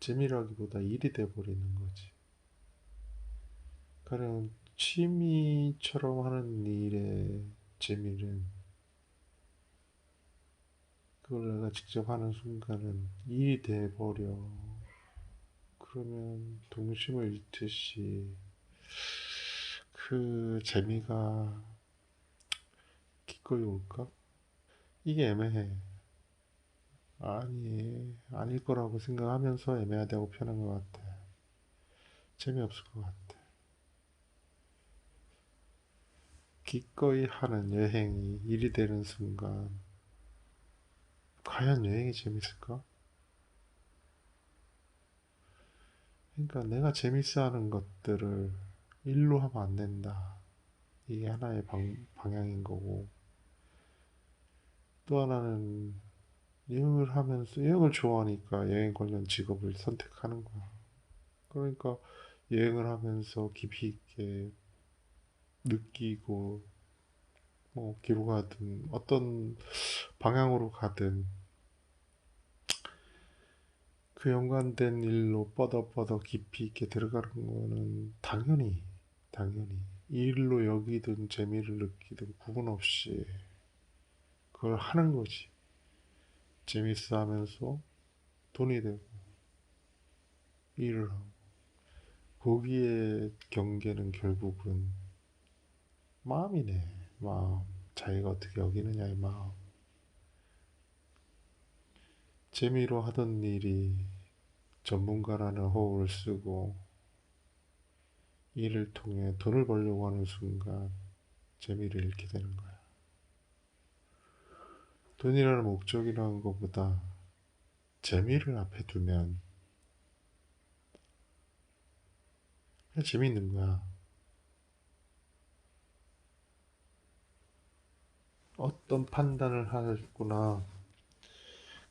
재미라기보다 일이 돼버리는 거지. 가령 취미처럼 하는 일의 재미는 그걸 내가 직접 하는 순간은 일이 돼버려. 그러면 동심을 잃듯이 그 재미가 기꺼이 올까? 이게 애매해. 아니, 아닐 거라고 생각하면서 애매하다고 표현한 것 같아. 재미없을 것 같아. 기꺼이 하는 여행이 일이 되는 순간, 과연 여행이 재밌을까? 그러니까 내가 재밌어 하는 것들을 일로 하면 안 된다. 이게 하나의 방향인 거고. 또 하나는 여행을 좋아하니까 여행 관련 직업을 선택하는 거야. 그러니까 여행을 하면서 깊이 있게 느끼고, 뭐, 기로 가든, 어떤 방향으로 가든, 그 연관된 일로 뻗어 깊이 있게 들어가는 거는 당연히, 이 일로 여기든 재미를 느끼든 구분 없이 그걸 하는 거지. 재밌어 하면서 돈이 되고, 일을 하고. 거기에 경계는 결국은 마음이네. 마음. 자기가 어떻게 여기느냐의 마음. 재미로 하던 일이 전문가라는 호흡을 쓰고 일을 통해 돈을 벌려고 하는 순간 재미를 잃게 되는 거야. 돈이라는 목적이라는 것보다 재미를 앞에 두면 그냥 재미있는 거야. 어떤 판단을 하거나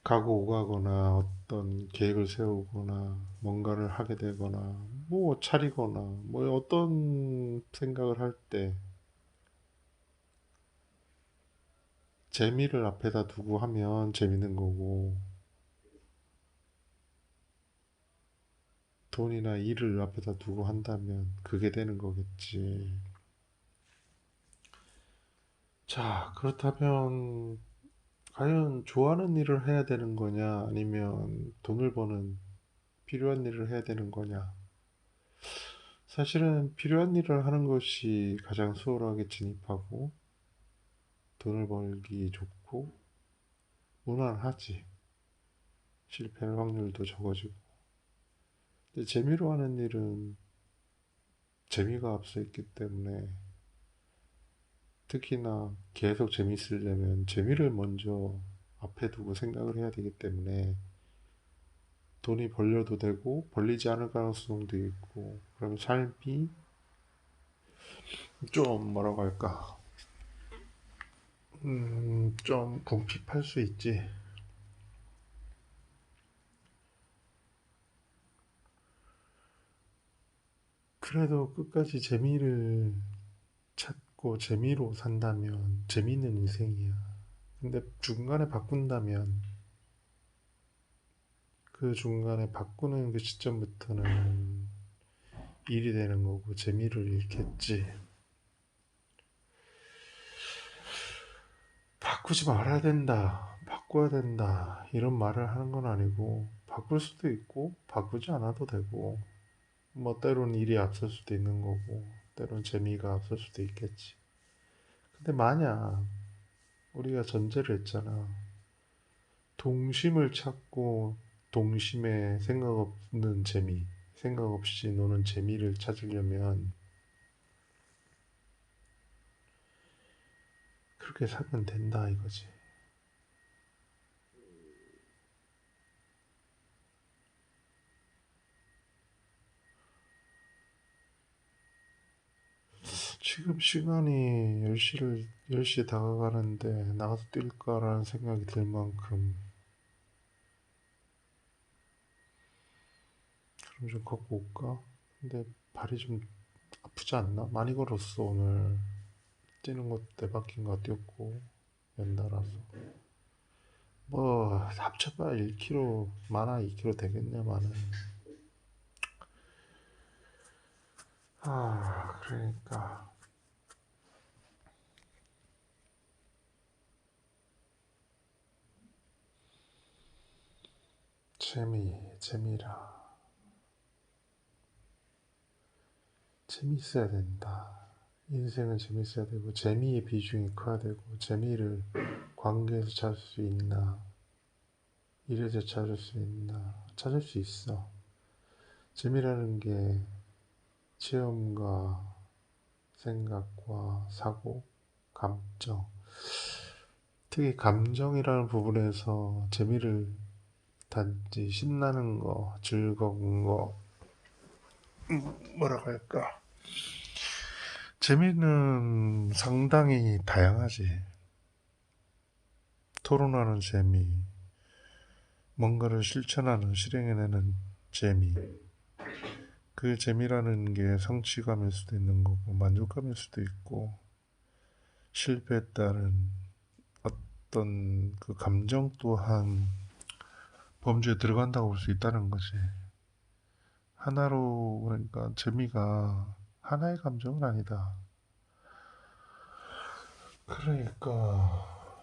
가고 오가거나 어떤 계획을 세우거나 뭔가를 하게 되거나 뭐 차리거나 뭐 어떤 생각을 할 때 재미를 앞에다 두고 하면 재밌는 거고 돈이나 일을 앞에다 두고 한다면 그게 되는 거겠지. 자, 그렇다면 과연 좋아하는 일을 해야 되는 거냐 아니면 돈을 버는 필요한 일을 해야 되는 거냐? 사실은 필요한 일을 하는 것이 가장 수월하게 진입하고 돈을 벌기 좋고 무난하지. 실패할 확률도 적어지고. 근데 재미로 하는 일은 재미가 앞서 있기 때문에 특히나 계속 재밌으려면 재미를 먼저 앞에 두고 생각을 해야 되기 때문에 돈이 벌려도 되고 벌리지 않을 가능성도 있고 그러면 삶이 좀 뭐라고 할까 좀 궁핍할 수 있지. 그래도 끝까지 재미를 찾고 재미로 산다면 재미있는 인생이야. 근데 중간에 바꾼다면 그 중간에 바꾸는 그 시점부터는 일이 되는 거고 재미를 잃겠지. 바꾸지 말아야 된다. 바꿔야 된다. 이런 말을 하는 건 아니고 바꿀 수도 있고 바꾸지 않아도 되고 뭐 때론 일이 앞설 수도 있는 거고 때론 재미가 앞설 수도 있겠지. 근데 만약 우리가 전제를 했잖아. 동심을 찾고 동심에 생각 없는 재미, 생각 없이 노는 재미를 찾으려면 그렇게 살면 된다 이거지. 지금 시간이 10시에 다가가는데 나가서 뛸까라는 생각이 들 만큼 그럼 좀 걷고 올까? 근데 발이 좀 아프지 않나? 많이 걸었어 오늘. 뛰는 것도 네 바퀴인가 뛰었고 연달아서 뭐 합쳐봐야 1km 많아 2km 되겠냐 많은. 그러니까 재미라 재미있어야 된다. 인생은 재밌어야 되고 재미의 비중이 커야 되고 재미를 관계에서 찾을 수 있나 일에서 찾을 수 있나 찾을 수 있어. 재미라는 게 체험과 생각과 사고 감정 특히 감정이라는 부분에서 재미를 단지 신나는 거 즐거운 거 뭐라고 할까 재미는 상당히 다양하지. 토론하는 재미, 뭔가를 실천하는, 실행해내는 재미. 그 재미라는 게 성취감일 수도 있는 거고, 만족감일 수도 있고, 실패에 따른 어떤 그 감정 또한 범주에 들어간다고 볼 수 있다는 거지. 하나로, 그러니까 재미가 하나의 감정은 아니다. 그러니까,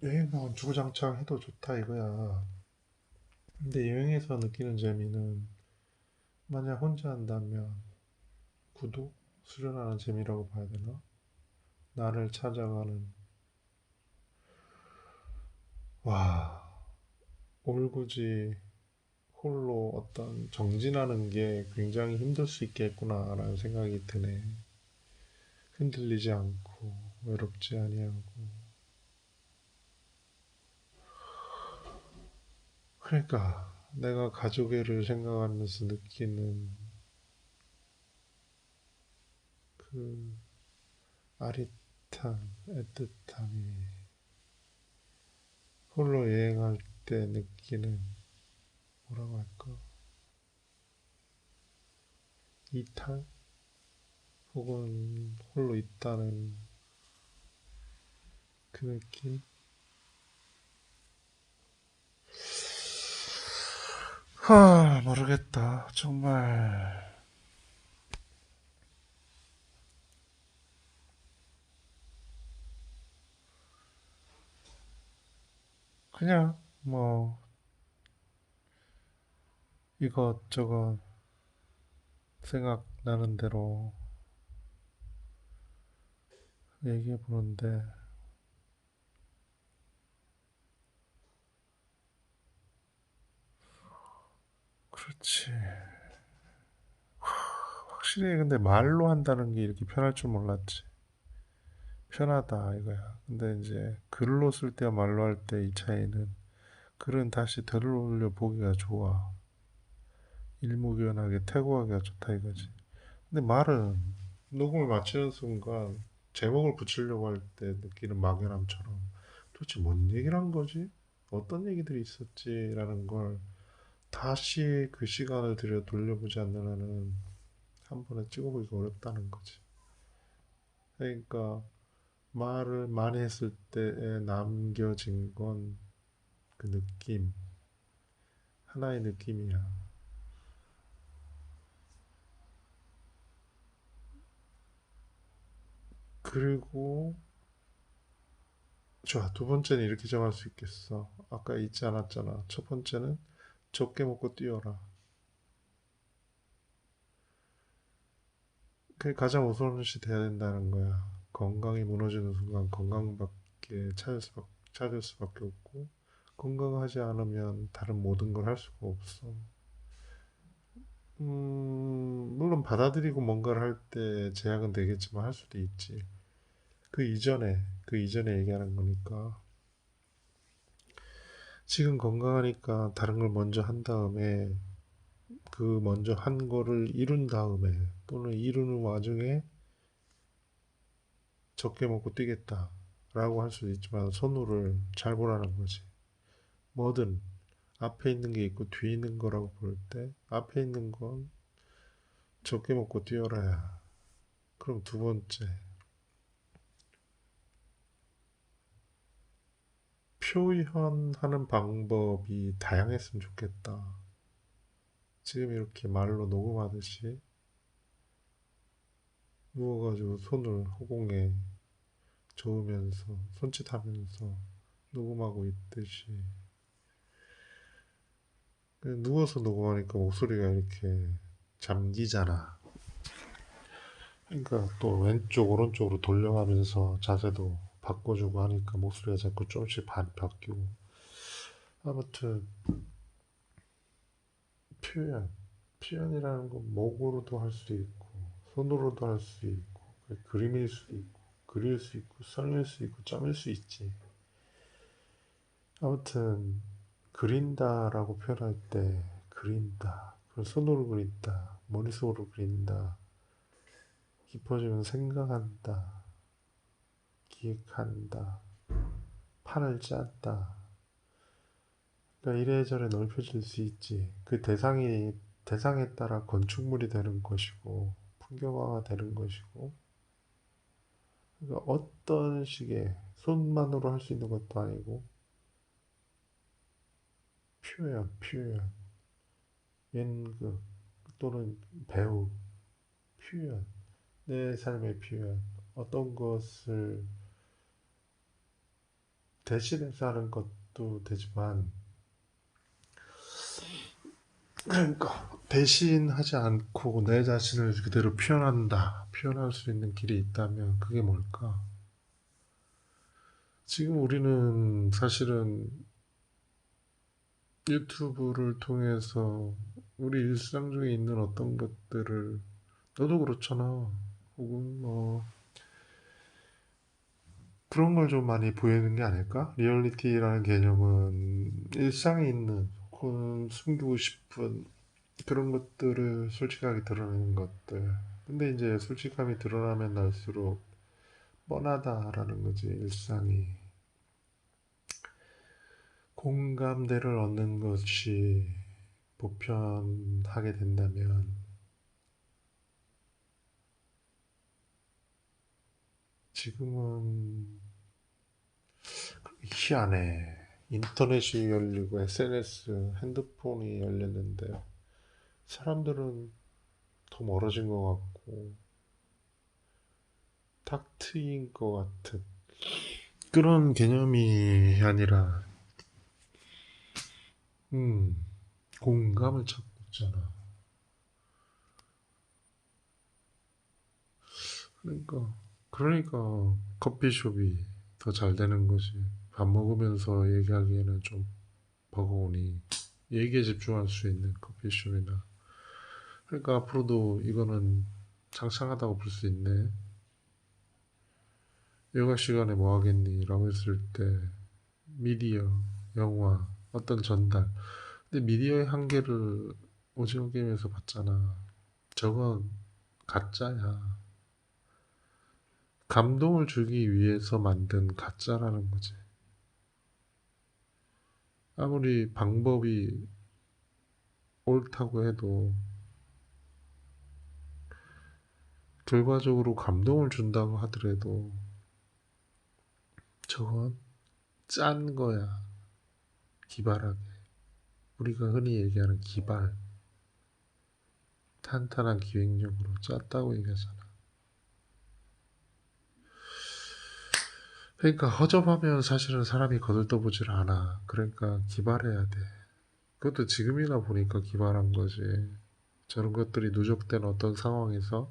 여행은 주구장창 해도 좋다 이거야. 근데 여행에서 느끼는 재미는 만약 혼자 한다면 구도? 수련하는 재미라고 봐야 되나? 나를 찾아가는 와 올곧이 홀로 어떤 정진하는 게 굉장히 힘들 수 있겠구나라는 생각이 드네. 흔들리지 않고 외롭지 아니하고 그러니까 내가 가족애를 생각하면서 느끼는 그 아릿함, 애틋함이 홀로 여행할 때 느끼는 뭐라고 할까? 이탈? 혹은 홀로 있다는 그 느낌? 모르겠다. 정말. 그냥, 뭐, 이것저것 생각나는 대로 얘기해 보는데, 그렇지. 확실히 근데 말로 한다는 게 이렇게 편할 줄 몰랐지. 편하다, 이거야. 근데 이제 글로 쓸 때와 말로 할 때 이 차이는 글은 다시 되돌려 보기가 좋아. 일목요연하게 태고하기가 좋다 이거지. 근데 말은 녹음을 마치는 순간 제목을 붙이려고 할 때 느끼는 막연함처럼 도대체 뭔 얘기를 한 거지? 어떤 얘기들이 있었지라는 걸 다시 그 시간을 들여 돌려보지 않는 한은 한 번에 찍어보기가 어렵다는 거지. 그러니까 말을 많이 했을 때에 남겨진 건 그 느낌, 하나의 느낌이야. 그리고 좋아, 두 번째는 이렇게 정할 수 있겠어. 아까 잊지 않았잖아. 첫 번째는 적게 먹고 뛰어라. 그게 가장 우선시 돼야 된다는 거야. 건강이 무너지는 순간 건강밖에 찾을 수밖에 없고, 건강하지 않으면 다른 모든 걸 할 수가 없어. 물론 받아들이고 뭔가를 할 때 제약은 되겠지만 할 수도 있지. 그 이전에 얘기하는 거니까. 지금 건강하니까 다른 걸 먼저 한 다음에 그 먼저 한 거를 이룬 다음에 또는 이루는 와중에 적게 먹고 뛰겠다 라고 할 수도 있지만 선호를 잘 보라는 거지. 뭐든 앞에 있는 게 있고 뒤에 있는 거라고 볼 때 앞에 있는 건 적게 먹고 뛰어라야. 그럼 두 번째, 표현하는 방법이 다양했으면 좋겠다. 지금 이렇게 말로 녹음하듯이 누워가지고 손을 허공에 저으면서 손짓하면서 녹음하고 있듯이 누워서 녹음하니까 목소리가 이렇게 잠기잖아. 그러니까 또 왼쪽 오른쪽으로 돌려가면서 자세도 바꿔주고 하니까 목소리가 자꾸 조금씩 바뀌고. 아무튼 표현 표현이라는 건 목으로도 할 수 있고 손으로도 할 수 있고 그림일 수도 있고 그릴 수 있고 선일 수 있고 점일 수 있지. 아무튼 그린다라고 표현할 때 그린다, 그리고 손으로 그린다, 머릿속으로 그린다, 깊어지면 생각한다, 기획한다, 판을 짰다. 그러니까 이래저래 넓혀질 수 있지. 그 대상에 따라 건축물이 되는 것이고 풍경화가 되는 것이고. 그러니까 어떤 식의 손만으로 할 수 있는 것도 아니고 표현, 연극 또는 배우, 표현, 내 삶의 표현, 어떤 것을 대신해서 하는 것도 되지만, 그러니까 대신하지 않고 내 자신을 그대로 표현할 수 있는 길이 있다면 그게 뭘까? 지금 우리는 사실은 유튜브를 통해서 우리 일상 중에 있는 어떤 것들을, 너도 그렇잖아. 혹은 뭐 그런 걸 좀 많이 보이는 게 아닐까? 리얼리티라는 개념은 일상에 있는 혹은 숨기고 싶은 그런 것들을 솔직하게 드러내는 것들. 근데 이제 솔직함이 드러나면 날수록 뻔하다라는 거지, 일상이. 공감대를 얻는 것이 보편하게 된다면 지금은 희한해. 인터넷이 열리고 SNS, 핸드폰이 열렸는데 사람들은 더 멀어진 것 같고 탁 트인 것 같은 그런 개념이 아니라 음, 공감을 찾고 있잖아. 그러니까 커피숍이 더 잘 되는 거지. 밥 먹으면서 얘기하기에는 좀 버거우니 얘기에 집중할 수 있는 커피숍이나. 그러니까 앞으로도 이거는 창창하다고 볼 수 있네. 요가 시간에 뭐 하겠니? 라고 했을 때 미디어, 영화, 어떤 전달. 근데 미디어의 한계를 오징어 게임에서 봤잖아. 저건 가짜야. 감동을 주기 위해서 만든 가짜라는 거지. 아무리 방법이 옳다고 해도 결과적으로 감동을 준다고 하더라도 저건 짠 거야. 기발하게. 우리가 흔히 얘기하는 기발. 탄탄한 기획력으로 짰다고 얘기하잖아. 그러니까 허접하면 사실은 사람이 거들떠보질 않아. 그러니까 기발해야 돼. 그것도 지금이나 보니까 기발한 거지. 저런 것들이 누적된 어떤 상황에서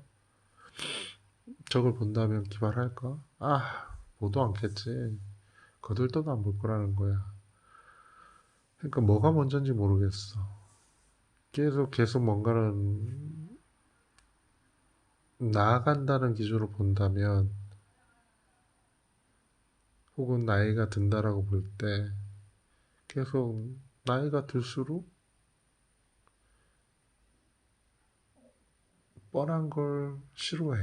저걸 본다면 기발할까? 아, 보도 않겠지. 거들떠도 안 볼 거라는 거야. 그러니까 뭐가 먼저인지 모르겠어. 계속 뭔가는 나아간다는 기준으로 본다면, 혹은 나이가 든다라고 볼 때, 계속 나이가 들수록 뻔한 걸 싫어해.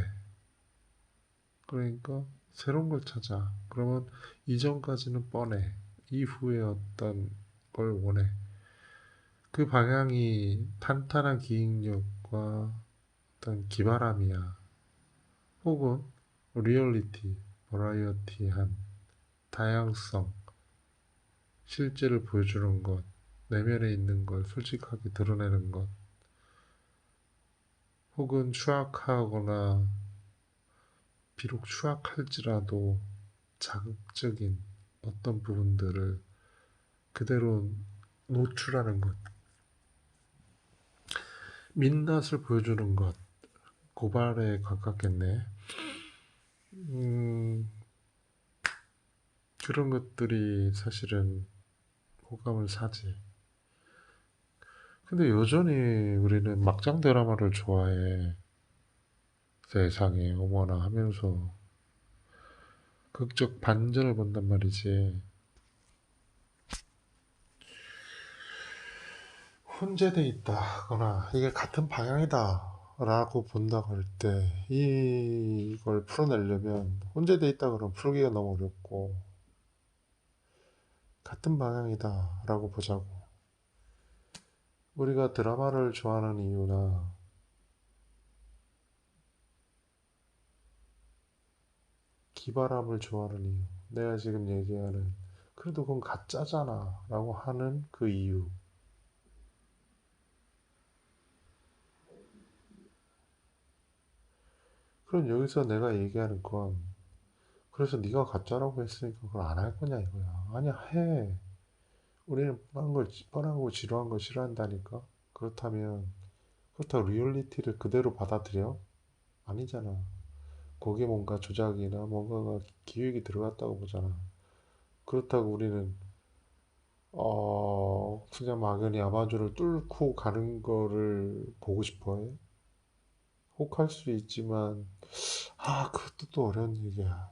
그러니까 새로운 걸 찾아. 그러면 이전까지는 뻔해. 이후에 어떤 걸 원해. 그 방향이 탄탄한 기획력과 어떤 기발함이야. 혹은 리얼리티, 버라이어티한 다양성, 실제를 보여주는 것, 내면에 있는 걸 솔직하게 드러내는 것, 혹은 추악하거나 비록 추악할지라도 자극적인 어떤 부분들을 그대로 노출하는 것, 민낯을 보여주는 것, 고발에 가깝겠네. 음, 그런 것들이 사실은 호감을 사지. 근데 여전히 우리는 막장 드라마를 좋아해. 세상에, 어머나 하면서 극적 반전을 본단 말이지. 혼재돼 있다거나 이게 같은 방향이다 라고 본다고 할 때 이걸 풀어내려면 혼재돼 있다 그러면 풀기가 너무 어렵고 같은 방향이다 라고 보자고. 우리가 드라마를 좋아하는 이유나 기발함을 좋아하는 이유, 내가 지금 얘기하는 그래도 그건 가짜잖아 라고 하는 그 이유. 그럼 여기서 내가 얘기하는 건 그래서 네가 가짜라고 했으니까 그걸 안 할 거냐 이거야. 아니야, 해. 우리는 뻔한 거 지루한 거 싫어한다니까. 그렇다고 리얼리티를 그대로 받아들여? 아니잖아. 거기에 뭔가 조작이나 뭔가가 기획이 들어갔다고 보잖아. 그렇다고 우리는 그냥 막연히 아마존을 뚫고 가는 거를 보고 싶어 해? 혹할 수 있지만 그것도 또 어려운 얘기야.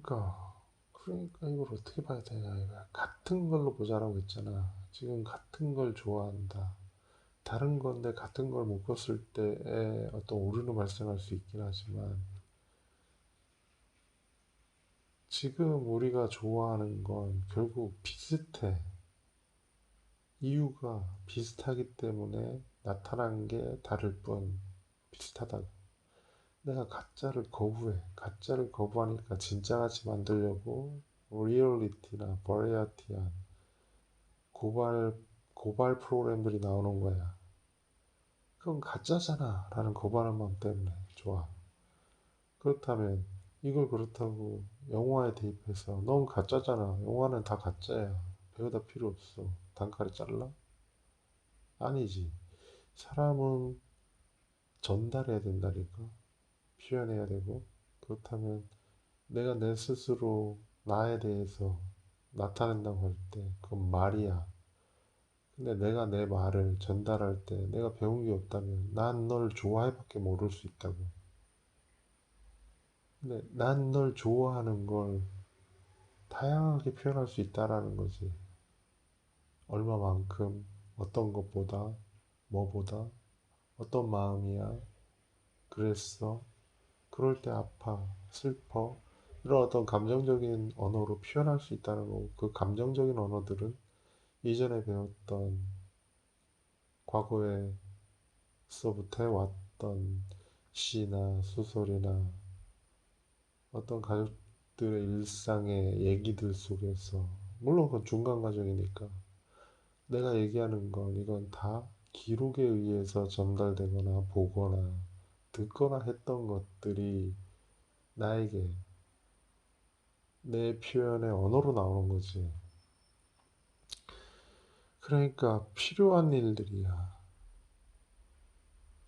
그러니까 이걸 어떻게 봐야 되냐 이거야. 같은 걸로 보자라고 했잖아. 지금 같은 걸 좋아한다. 다른 건데 같은 걸 묶었을 때에 어떤 오류는 발생할 수 있긴 하지만 지금 우리가 좋아하는 건 결국 비슷해. 이유가 비슷하기 때문에 나타난 게 다를 뿐 비슷하다고. 내가 가짜를 거부해. 가짜를 거부하니까 진짜같이 만들려고 리얼리티나 버라이어티한 고발 고발 프로그램들이 나오는 거야. 그건 가짜잖아 라는 고발한 마음 때문에 좋아. 그렇다면 이걸 그렇다고 영화에 대입해서 넌 가짜잖아. 영화는 다 가짜야. 배우다 필요 없어. 단칼에 잘라? 아니지. 사람은 전달해야 된다니까. 표현해야 되고. 그렇다면 내가 내 스스로 나에 대해서 나타낸다고 할 때 그건 말이야. 근데 내가 내 말을 전달할 때 내가 배운 게 없다면 난 널 좋아해밖에 모를 수 있다고. 근데 난 널 좋아하는 걸 다양하게 표현할 수 있다라는 거지. 얼마만큼, 어떤 것보다, 뭐보다, 어떤 마음이야, 그랬어, 그럴 때 아파, 슬퍼, 이런 어떤 감정적인 언어로 표현할 수 있다는 거고, 그 감정적인 언어들은 이전에 배웠던 과거에서부터 해왔던 시나 소설이나 어떤 가족들의 일상의 얘기들 속에서, 물론 그건 중간 과정이니까 내가 얘기하는 건 이건 다 기록에 의해서 전달되거나 보거나 듣거나 했던 것들이 나에게 내 표현의 언어로 나오는 거지. 그러니까 필요한 일들이야.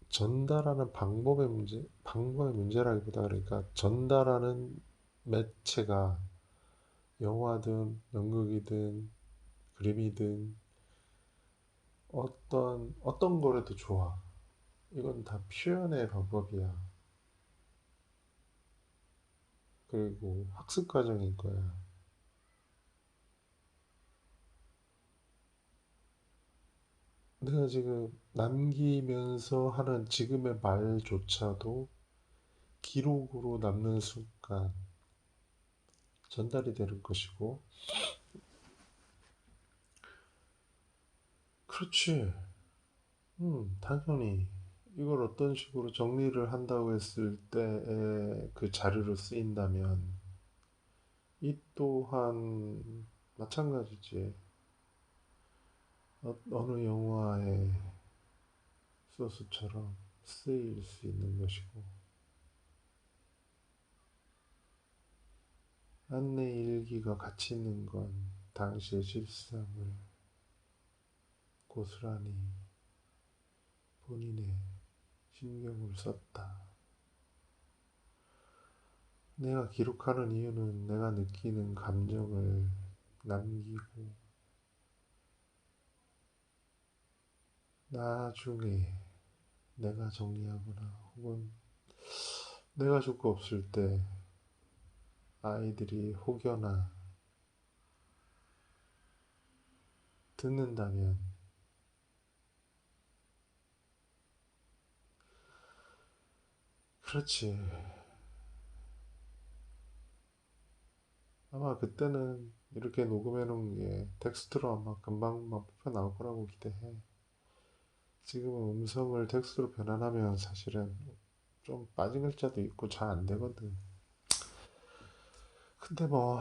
전달하는 방법의 문제라기보다 그러니까 전달하는 매체가 영화든 연극이든 그림이든 어떤 거라도 좋아. 이건 다 표현의 방법이야. 그리고 학습 과정일 거야. 내가 지금 남기면서 하는 지금의 말조차도 기록으로 남는 순간 전달이 되는 것이고, 그렇지. 당연히. 이걸 어떤 식으로 정리를 한다고 했을 때에 그 자료로 쓰인다면, 이 또한 마찬가지지. 어느 영화의 소스처럼 쓰일 수 있는 것이고, 안내 일기가 가치 있는 건 당시의 실상을 고스란히 본인의 신경을 썼다. 내가 기록하는 이유는 내가 느끼는 감정을 남기고 나중에 내가 정리하거나 혹은 내가 죽고 없을 때 아이들이 혹여나 듣는다면 그렇지. 아마 그때는 이렇게 녹음해 놓은 게 텍스트로 아마 금방만 뽑혀 나올 거라고 기대해. 지금은 음성을 텍스트로 변환하면 사실은 좀 빠진 글자도 있고 잘 안 되거든. 근데 뭐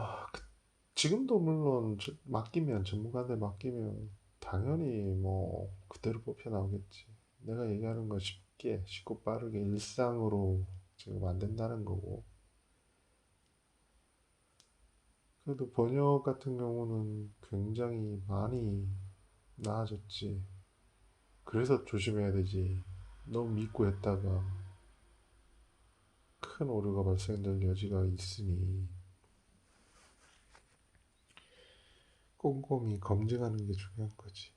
지금도 물론 맡기면 전문가한테 맡기면 당연히 뭐 그대로 뽑혀 나오겠지. 내가 얘기하는 건 쉽고 빠르게 일상으로 지금 안 된다는 거고. 그래도 번역 같은 경우는 굉장히 많이 나아졌지. 그래서 조심해야 되지. 너무 믿고 했다가 큰 오류가 발생될 여지가 있으니 꼼꼼히 검증하는 게 중요한 거지.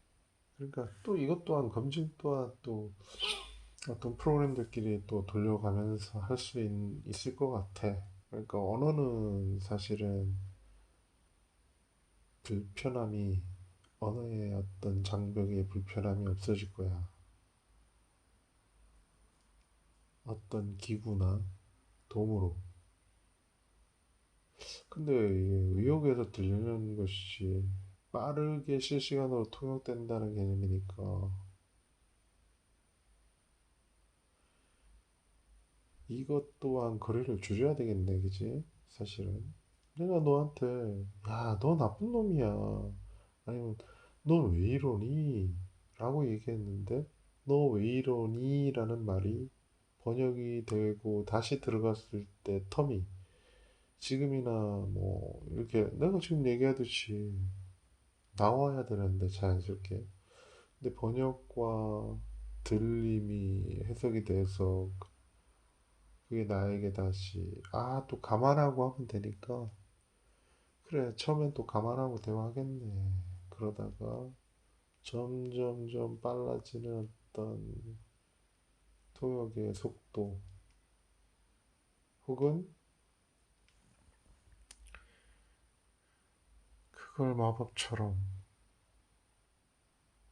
그러니까 또 이것 또한 검증 또한 또 어떤 프로그램들끼리 또 돌려가면서 할 수 있을 것 같아. 그러니까 언어는 사실은 불편함이 언어의 어떤 장벽의 불편함이 없어질 거야. 어떤 기구나 도구로. 근데 이게 의혹에서 들리는 것이 빠르게 실시간으로 통역된다는 개념이니까 이것 또한 거리를 줄여야 되겠네, 그지? 사실은. 내가 너한테, 야, 너 나쁜 놈이야. 아니면, 넌 왜 이러니? 라고 얘기했는데, 너 왜 이러니? 라는 말이 번역이 되고 다시 들어갔을 때 텀이 지금이나 뭐, 이렇게 내가 지금 얘기하듯이 나와야 되는데 자연스럽게. 근데 번역과 들림이 해석이 돼서 그게 나에게 다시 또 감안하고 하면 되니까 그래 처음엔 또 감안하고 대화하겠네. 그러다가 점점점 빨라지는 어떤 통역의 속도 혹은 그걸 마법처럼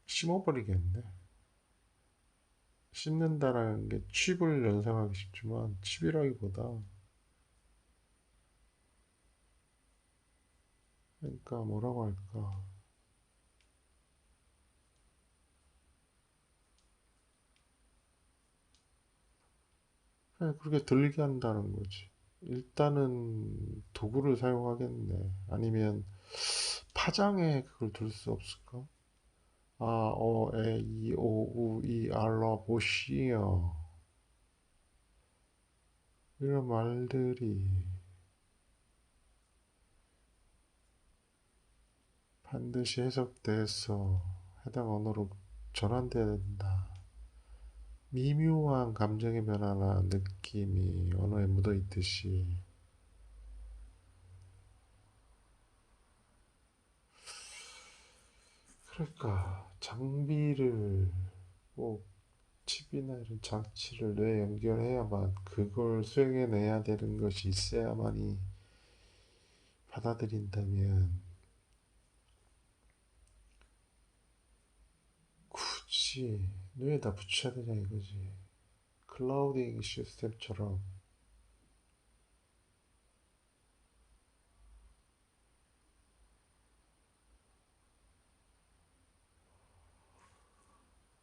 심어버리겠네. 심는다라는 게 칩을 연상하기 쉽지만 칩이라기보다 그러니까 뭐라고 할까. 그냥 그렇게 들리게 한다는 거지. 일단은 도구를 사용하겠네. 아니면 파장에 그걸 둘 수 없을까? 에, 이, 오, 우, 이, 알라, 보시오. 이런 말들이 반드시 해석돼서 해당 언어로 전환돼야 된다. 미묘한 감정의 변화나 느낌이 언어에 묻어 있듯이 그러니까 장비를 꼭 칩이나 이런 장치를 뇌에 연결해야만 그걸 수행해내야 되는 것이 있어야만이 받아들인다면 굳이 뇌에다 붙여야 되냐 이거지. 클라우딩 시스템처럼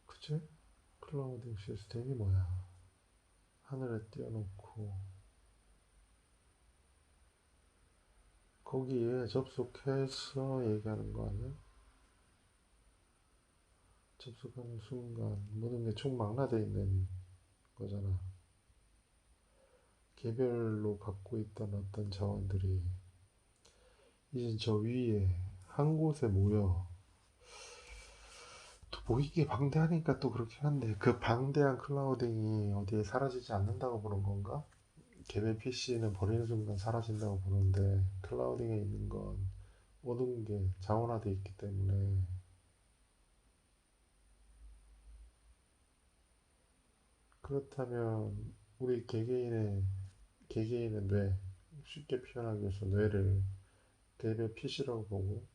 그치? 클라우딩 시스템이 뭐야? 하늘에 띄워놓고 거기에 접속해서 얘기하는 거 아니야? 접속하는 순간 모든 게 총망라돼 있는 거잖아. 개별로 갖고 있던 어떤 자원들이 이제 저 위에 한 곳에 모여 또 모이게 방대하니까 또 그렇긴 한데 그 방대한 클라우딩이 어디에 사라지지 않는다고 보는 건가? 개별 PC는 버리는 순간 사라진다고 보는데 클라우딩에 있는 건 모든 게 자원화되어 있기 때문에 그렇다면 우리 개개인의 뇌 쉽게 표현하기 위해서 뇌를 개별 PC라고 보고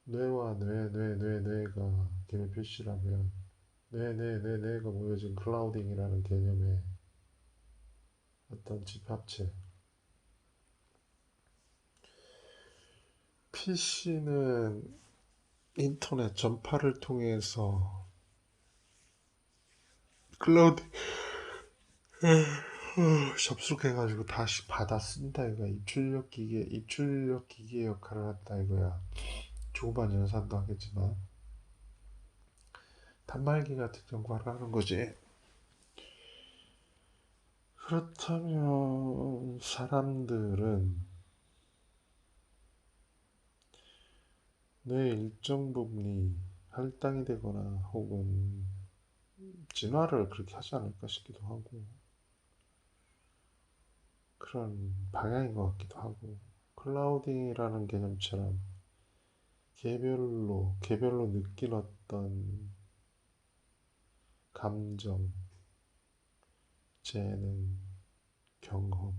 뇌와 뇌가 개별 PC라면 뇌가 모여진 클라우딩이라는 개념의 어떤 집합체. PC는 인터넷 전파를 통해서 클라우드 접속해가지고 다시 받아 쓴다 이거야. 입출력 기계 역할을 한다 이거야. 조그만 연산도 하겠지만 단말기 같은 역할을 하는 거지. 그렇다면 사람들은 뇌 일정 부분이 할당이 되거나 혹은 진화를 그렇게 하지 않을까 싶기도 하고 그런 방향인 것 같기도 하고 클라우딩이라는 개념처럼 개별로 느낀 어떤 감정, 재능, 경험,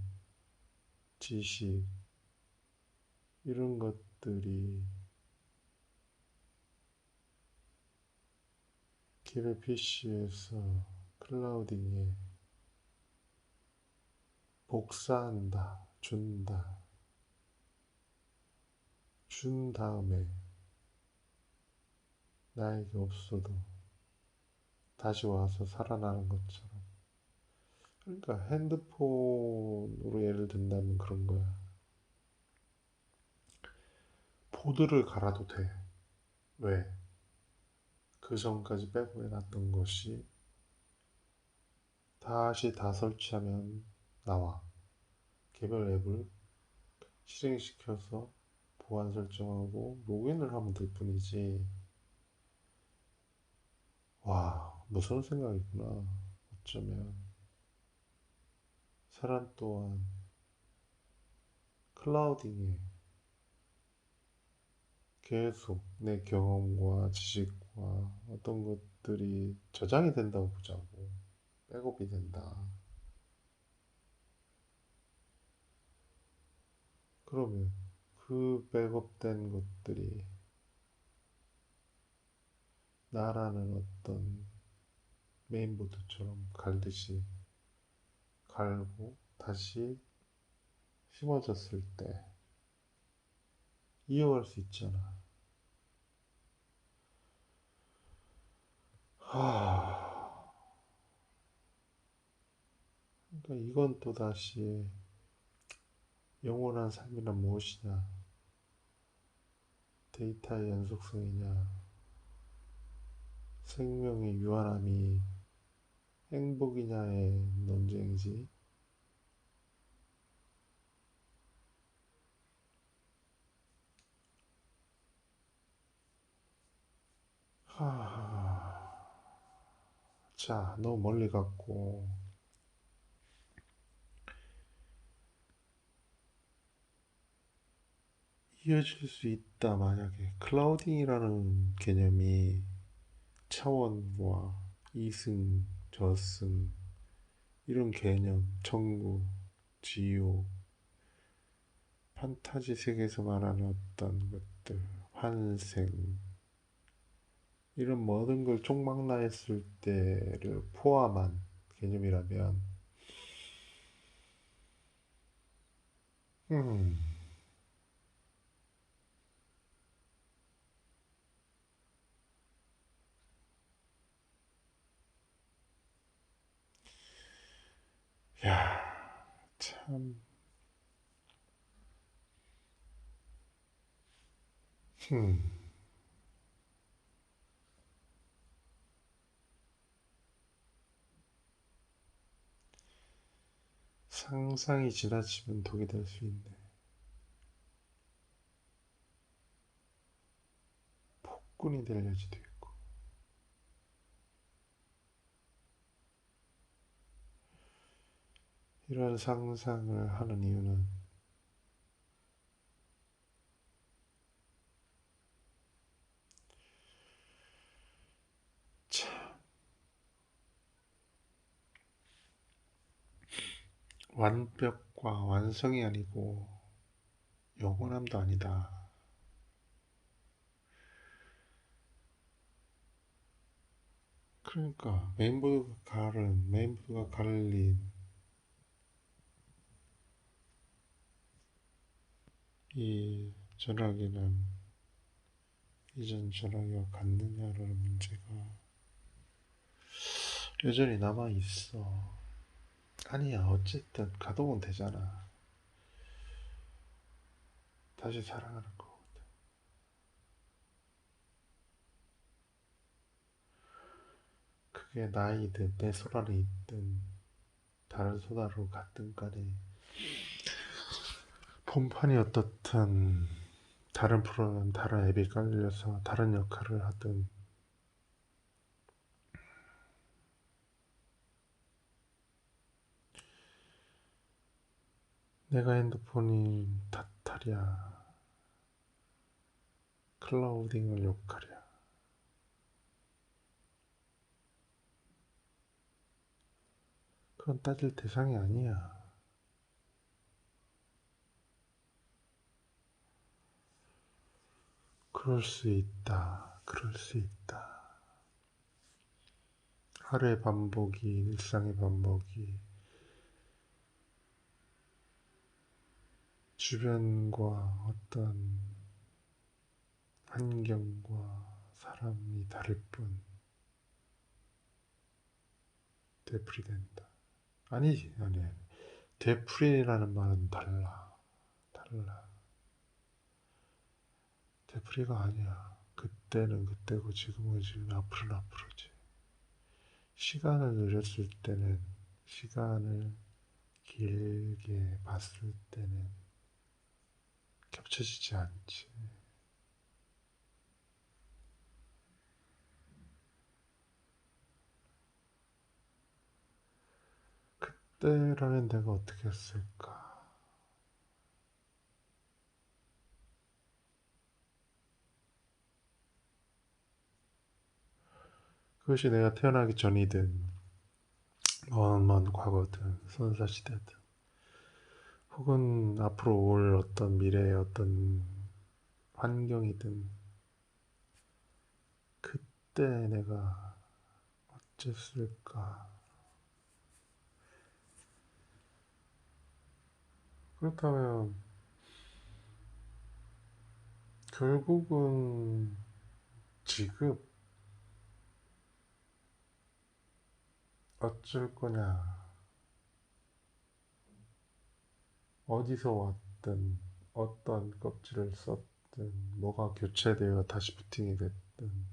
지식 이런 것들이 개별 PC에서 클라우딩에 복사한다, 준 다음에 나에게 없어도 다시 와서 살아나는 것처럼. 그러니까 핸드폰으로 예를 든다면 그런 거야. 보드를 갈아도 돼. 왜? 그 전까지 백업해놨던 것이 다시 다 설치하면 나와. 개별 앱을 실행시켜서 보안 설정하고 로그인을 하면 될 뿐이지. 와, 무서운 생각이구나. 어쩌면 사람 또한 클라우딩에 계속 내 경험과 지식과 어떤 것들이 저장이 된다고 보자고. 백업이 된다. 그러면 그 백업된 것들이 나라는 어떤 메인보드처럼 갈듯이 갈고 다시 심어졌을 때 이어갈 수 있잖아. 하... 그러니까 이건 또 다시 영원한 삶이란 무엇이냐? 데이터의 연속성이냐? 생명의 유한함이 행복이냐의 논쟁이지. 하... 자, 너무 멀리 갔고 이어질 수 있다. 만약에 클라우딩이라는 개념이 차원과 이승, 저승 이런 개념, 천국, 지옥, 판타지 세계에서 말하는 어떤 것들, 환생 이런 모든 걸 총망라했을 때를 포함한 개념이라면 음, 야, 참, 음, 상상이 지나치면 독이 될 수 있네. 폭군이 될 여지도 있고. 이런 상상을 하는 이유는 참, 완벽과 완성이 아니고 영원함도 아니다. 그러니까 메인보드가 갈린 이 전화기는 이전 전화기와 같느냐라는 문제가 여전히 남아 있어. 아니야, 어쨌든 가동은 되잖아. 다시 사랑하는 거. 그게 나이든 내 손 안에 있든 다른 손 안으로 갔든 간에 폰판이 어떻든 다른 프로그램, 다른 앱이 깔려서 다른 역할을 하든 내가 핸드폰이 탓하랴, 클라우딩을 욕하랴. 그건 따질 대상이 아니야. 그럴 수 있다. 그럴 수 있다. 하루의 반복이, 일상의 반복이 주변과 어떤 환경과 사람이 다를 뿐 되풀이된다. 아니지, 아니. 되풀이라는 말은 달라. 달라. 되풀이가 아니야. 그때는 그때고 지금은 지금, 앞으로는 앞으로지. 시간을 늘렸을 때는, 시간을 길게 봤을 때는 겹쳐지지 않지. 그때라면 내가 어떻게 했을까? 그것이 내가 태어나기 전이든, 먼 과거든, 선사시대든, 혹은 앞으로 올 어떤 미래의 어떤 환경이든, 그때 내가 어쨌을까? 그렇다면, 결국은 지금 어쩔 거냐, 어디서 왔든, 어떤 껍질을 썼든, 뭐가 교체되어 다시 부팅이 됐든,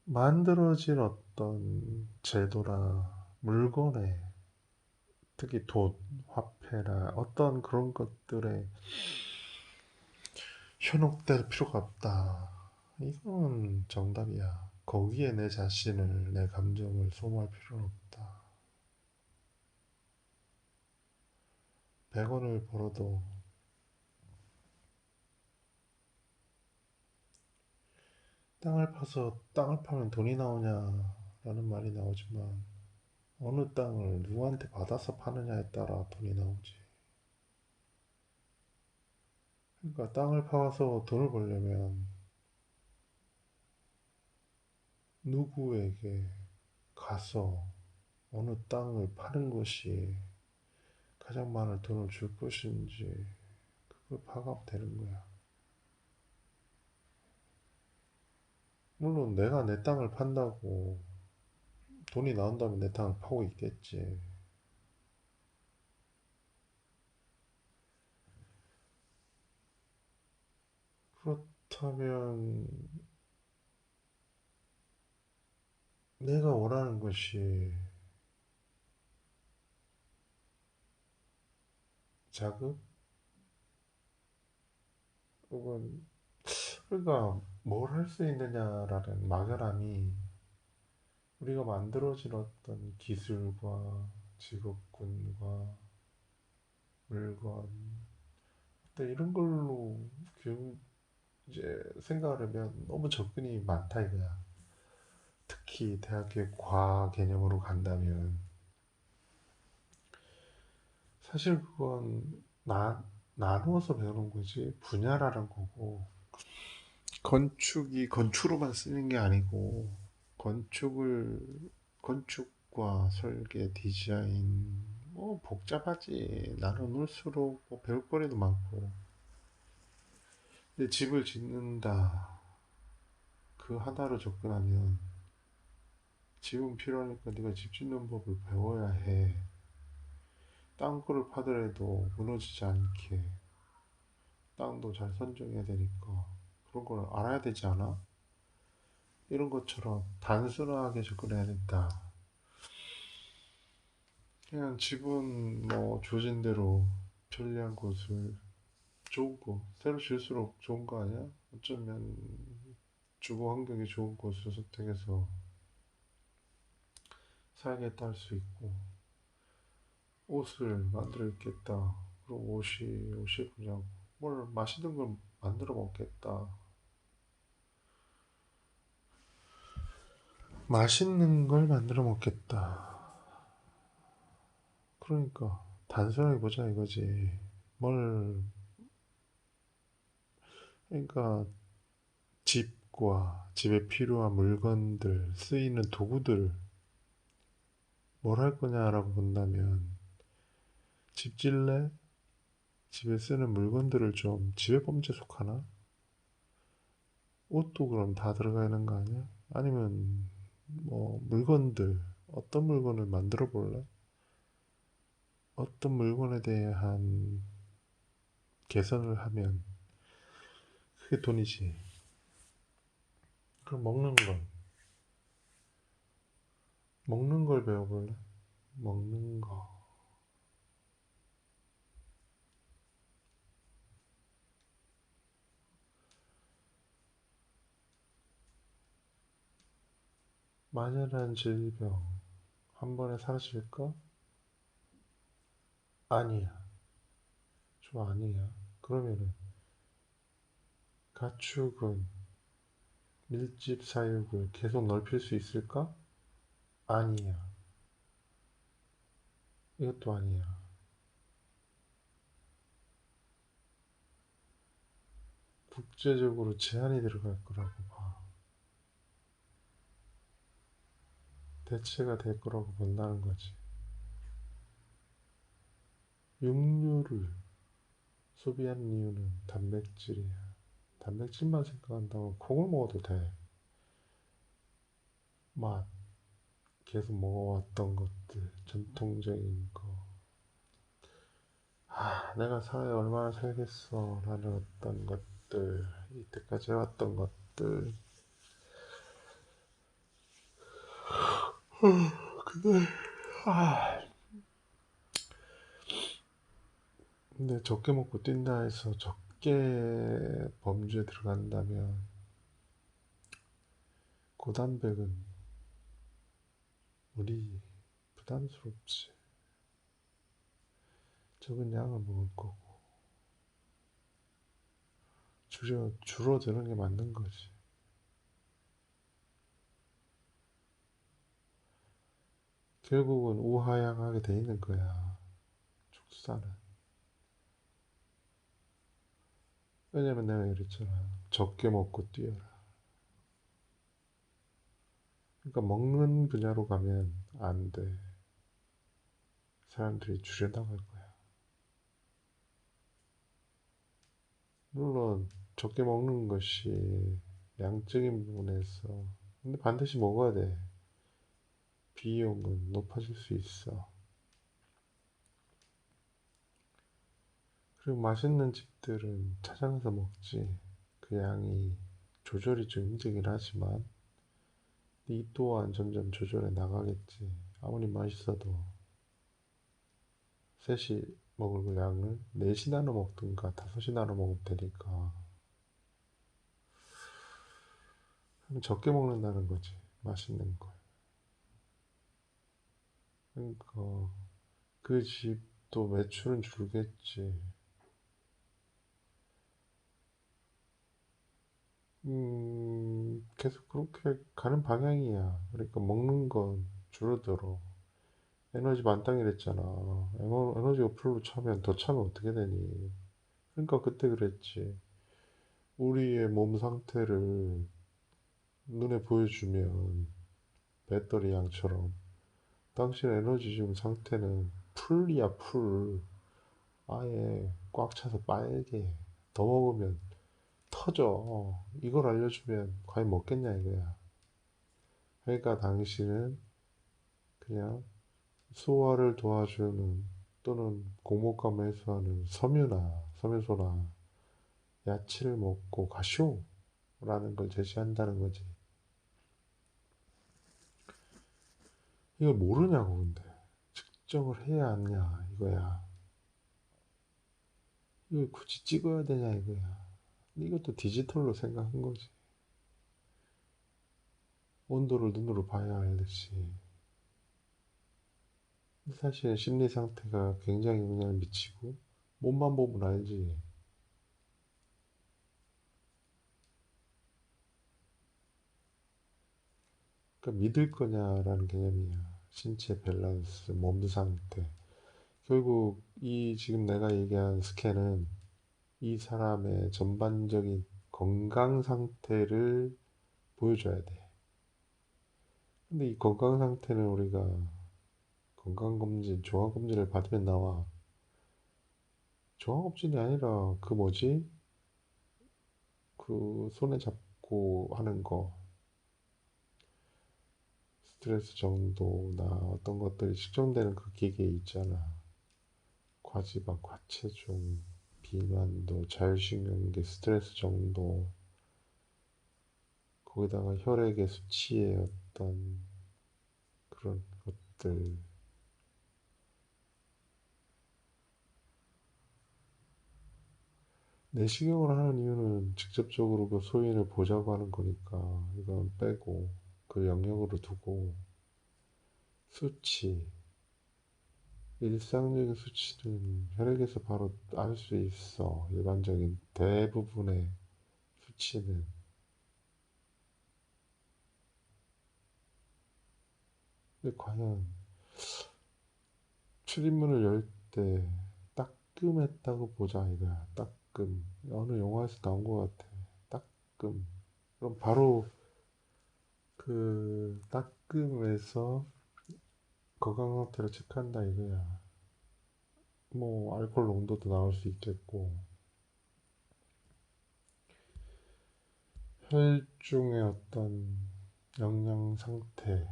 만들어진 어떤 제도나 물건에 특히 돈, 화폐나 어떤 그런 것들에 현혹될 필요가 없다. 이건 정답이야. 거기에 내 자신을, 내 감정을 소모할 필요는 없다. 100원을 벌어도 땅을 파서 땅을 파면 돈이 나오냐라는 말이 나오지만 어느 땅을 누구한테 받아서 파느냐에 따라 돈이 나오지. 그러니까 땅을 파서 돈을 벌려면 누구에게 가서 어느 땅을 파는 것이 가장 많은 돈을 줄 것인지 그걸 파악하면 되는 거야. 물론 내가 내 땅을 판다고 돈이 나온다면 내 땅을 파고 있겠지. 그렇다면 내가 원하는 것이 자극? 혹은 우리가 뭘 할 수 있느냐라는 막연함이 우리가 만들어진 어떤 기술과 직업군과 물건 어떤 이런 걸로 이제 생각을 하면 너무 접근이 많다 이거야. 특히 대학교의 과학 개념으로 간다면 사실 그건 나누어서 배우는 거지 분야라는 거고 건축이 건축으로만 쓰는 게 아니고 건축을 건축과 설계 디자인 뭐 복잡하지 나눠놓을수록 뭐 배울 거리도 많고 근데 집을 짓는다 그 하나로 접근하면 집은 필요하니까 네가 집 짓는 법을 배워야 해 땅굴을 파더라도 무너지지 않게 땅도 잘 선정해야 되니까 그런 걸 알아야 되지 않아? 이런 것처럼 단순하게 접근해야 된다. 그냥 집은 뭐 조진 대로 편리한 곳을 좋은 거 새로 지을수록 좋은 거 아니야? 어쩌면 주거 환경이 좋은 곳을 선택해서 살겠다 할 수 있고 옷을 만들어 입겠다. 그리고 옷이 예쁘냐고 뭘 맛있는 걸 만들어 먹겠다. 맛있는 걸 만들어 먹겠다. 그러니까 단순하게 보자 이거지. 뭘 그러니까 집과 집에 필요한 물건들, 쓰이는 도구들 뭘 할 거냐라고 본다면 집 질래? 집에 쓰는 물건들을 좀 지배범죄 속하나? 옷도 그럼 다 들어가 있는 거 아니야? 아니면 뭐 물건들 어떤 물건을 만들어 볼래? 어떤 물건에 대한 개선을 하면 그게 돈이지. 그럼 먹는 걸 배워볼래? 먹는 거. 만연한 질병 한 번에 사라질까? 아니야. 좀 아니야. 그러면은 가축은 밀집 사육을 계속 넓힐 수 있을까? 아니야. 이것도 아니야. 국제적으로 제한이 들어갈 거라고 봐. 대체가 될 거라고 본다는 거지. 육류를 소비하는 이유는 단백질이야. 단백질만 생각한다면 콩을 먹어도 돼. 맛, 계속 먹어왔던 것들, 전통적인 거. 내가 사회에 얼마나 살겠어 라는 어떤 것들, 이때까지 해왔던 것들. 근데, 근데 적게 먹고 뛴다 해서 적게 범주에 들어간다면 고단백은 우리 부담스럽지. 적은 양을 먹을 거고 줄어드는 게 맞는 거지. 결국은 우하향하게 돼 있는 거야. 축사는. 왜냐면 내가 이랬잖아. 적게 먹고 뛰어라. 그러니까 먹는 분야로 가면 안 돼. 사람들이 줄여나갈 거야. 물론 적게 먹는 것이 양적인 부분에서 근데 반드시 먹어야 돼. 비용은 높아질 수 있어. 그리고 맛있는 집들은 찾아가서 먹지. 그 양이 조절이 좀 힘들긴 하지만 이 또한 점점 조절해 나가겠지. 아무리 맛있어도 셋이 먹을 양을 넷이 나눠 먹든가 다섯이 나눠 먹으면 되니까 적게 먹는다는 거지. 맛있는 걸. 그러니까 그 집도 매출은 줄겠지. 계속 그렇게 가는 방향이야. 그러니까 먹는 건 줄어들어. 에너지 만땅이랬잖아. 에너지가 풀로 차면 더 차면 어떻게 되니? 그러니까 그때 그랬지. 우리의 몸 상태를 눈에 보여주면 배터리 양처럼 당신 에너지 지금 상태는 풀이야 풀. 아예 꽉 차서 빨개. 더 먹으면 터져. 이걸 알려주면 과연 먹겠냐 이거야. 그러니까 당신은 그냥 소화를 도와주는 또는 공복감을 해소하는 섬유소나 야채를 먹고 가쇼 라는 걸 제시한다는 거지. 이걸 모르냐고 근데 측정을 해야 하냐 이거야. 이걸 굳이 찍어야 되냐 이거야. 이것도 디지털로 생각한 거지. 온도를 눈으로 봐야 알듯이. 사실 심리 상태가 굉장히 영향을 미치고 몸만 보면 알지. 그러니까 믿을 거냐라는 개념이야. 신체 밸런스, 몸 상태. 결국 이 지금 내가 얘기한 스캔은 이 사람의 전반적인 건강 상태를 보여줘야 돼. 근데 이 건강 상태는 우리가 건강검진, 종합검진을 받으면 나와. 종합검진이 아니라 그 뭐지? 그 손에 잡고 하는 거. 스트레스 정도나 어떤 것들이 측정되는 그 기계 있잖아. 과지방, 과체중, 비만도, 자율신경계 스트레스 정도, 거기다가 혈액의 수치의 어떤 그런 것들. 내시경을 하는 이유는 직접적으로 그 소인을 보자고 하는 거니까 이건 빼고 그 영역으로 두고 수치, 일상적인 수치는 혈액에서 바로 알 수 있어. 일반적인 대부분의 수치는. 근데 과연 출입문을 열 때 따끔했다고 보자 이거야. 따끔. 어느 영화에서 나온 것 같아. 따끔. 그럼 바로 그 따끔에서 건강 상태를 체크한다 이거야. 뭐 알코올 농도도 나올 수 있겠고 혈중의 어떤 영양 상태.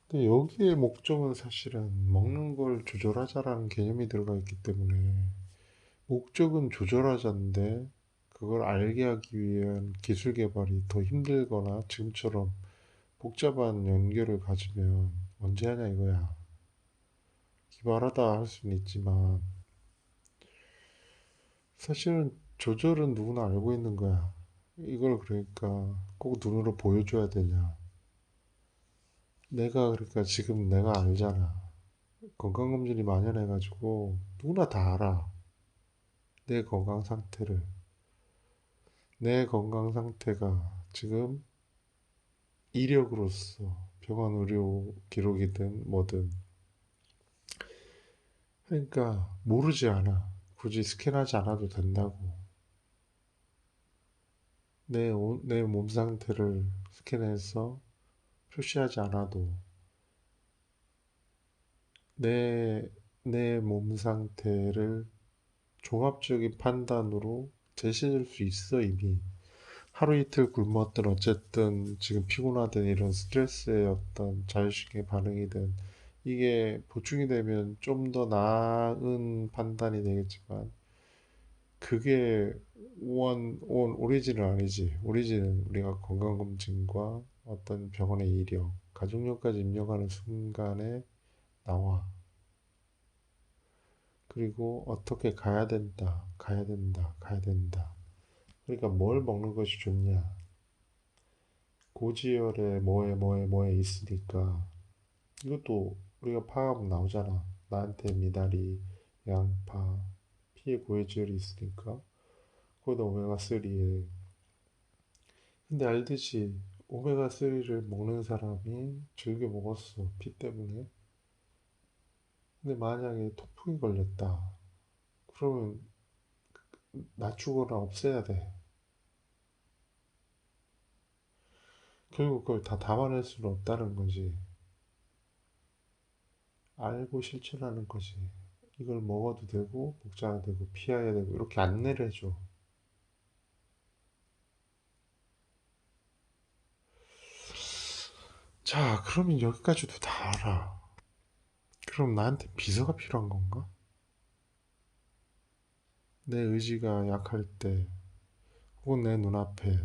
근데 여기에 목적은 사실은 먹는 걸 조절하자라는 개념이 들어가 있기 때문에 목적은 조절하자인데 그걸 알게 하기 위한 기술 개발이 더 힘들거나 지금처럼 복잡한 연결을 가지면 언제 하냐 이거야. 기발하다 할 수는 있지만 사실은 조절은 누구나 알고 있는 거야. 이걸 그러니까 꼭 눈으로 보여줘야 되냐. 내가 그러니까 지금 내가 알잖아. 건강검진이 만연해가지고 누구나 다 알아. 내 건강 상태를. 내 건강 상태가 지금 이력으로서 병원 의료 기록이든 뭐든 그러니까 모르지 않아. 굳이 스캔하지 않아도 된다고. 내 몸 상태를 스캔해서 표시하지 않아도 내, 내 몸 상태를 종합적인 판단으로 제시해줄 수 있어, 이미. 하루 이틀 굶었든 어쨌든 지금 피곤하든 이런 스트레스의 어떤 자율신경 반응이든 이게 보충이 되면 좀 더 나은 판단이 되겠지만 그게 오리진은 아니지. 오리진은 우리가 건강검진과 어떤 병원의 이력, 가족력까지 입력하는 순간에 나와. 그리고 어떻게 가야 된다, 가야 된다, 가야 된다. 그러니까 뭘 먹는 것이 좋냐. 고지혈에 뭐에 있으니까 이것도 우리가 파악하면 나오잖아. 나한테 미나리, 양파, 피에 고지혈이 있으니까 거기다 오메가3에 근데 알듯이 오메가3를 먹는 사람이 즐겨 먹었어. 피 때문에. 근데 만약에 통풍이 걸렸다. 그러면 낮추거나 없애야 돼. 결국 그걸 다 담아낼 수는 없다는 거지. 알고 실천하는 거지. 이걸 먹어도 되고, 먹지 않아도 되고, 피해야 되고, 이렇게 안내를 해줘. 자, 그러면 여기까지도 다 알아. 그럼 나한테 비서가 필요한 건가? 내 의지가 약할 때, 혹은 내 눈앞에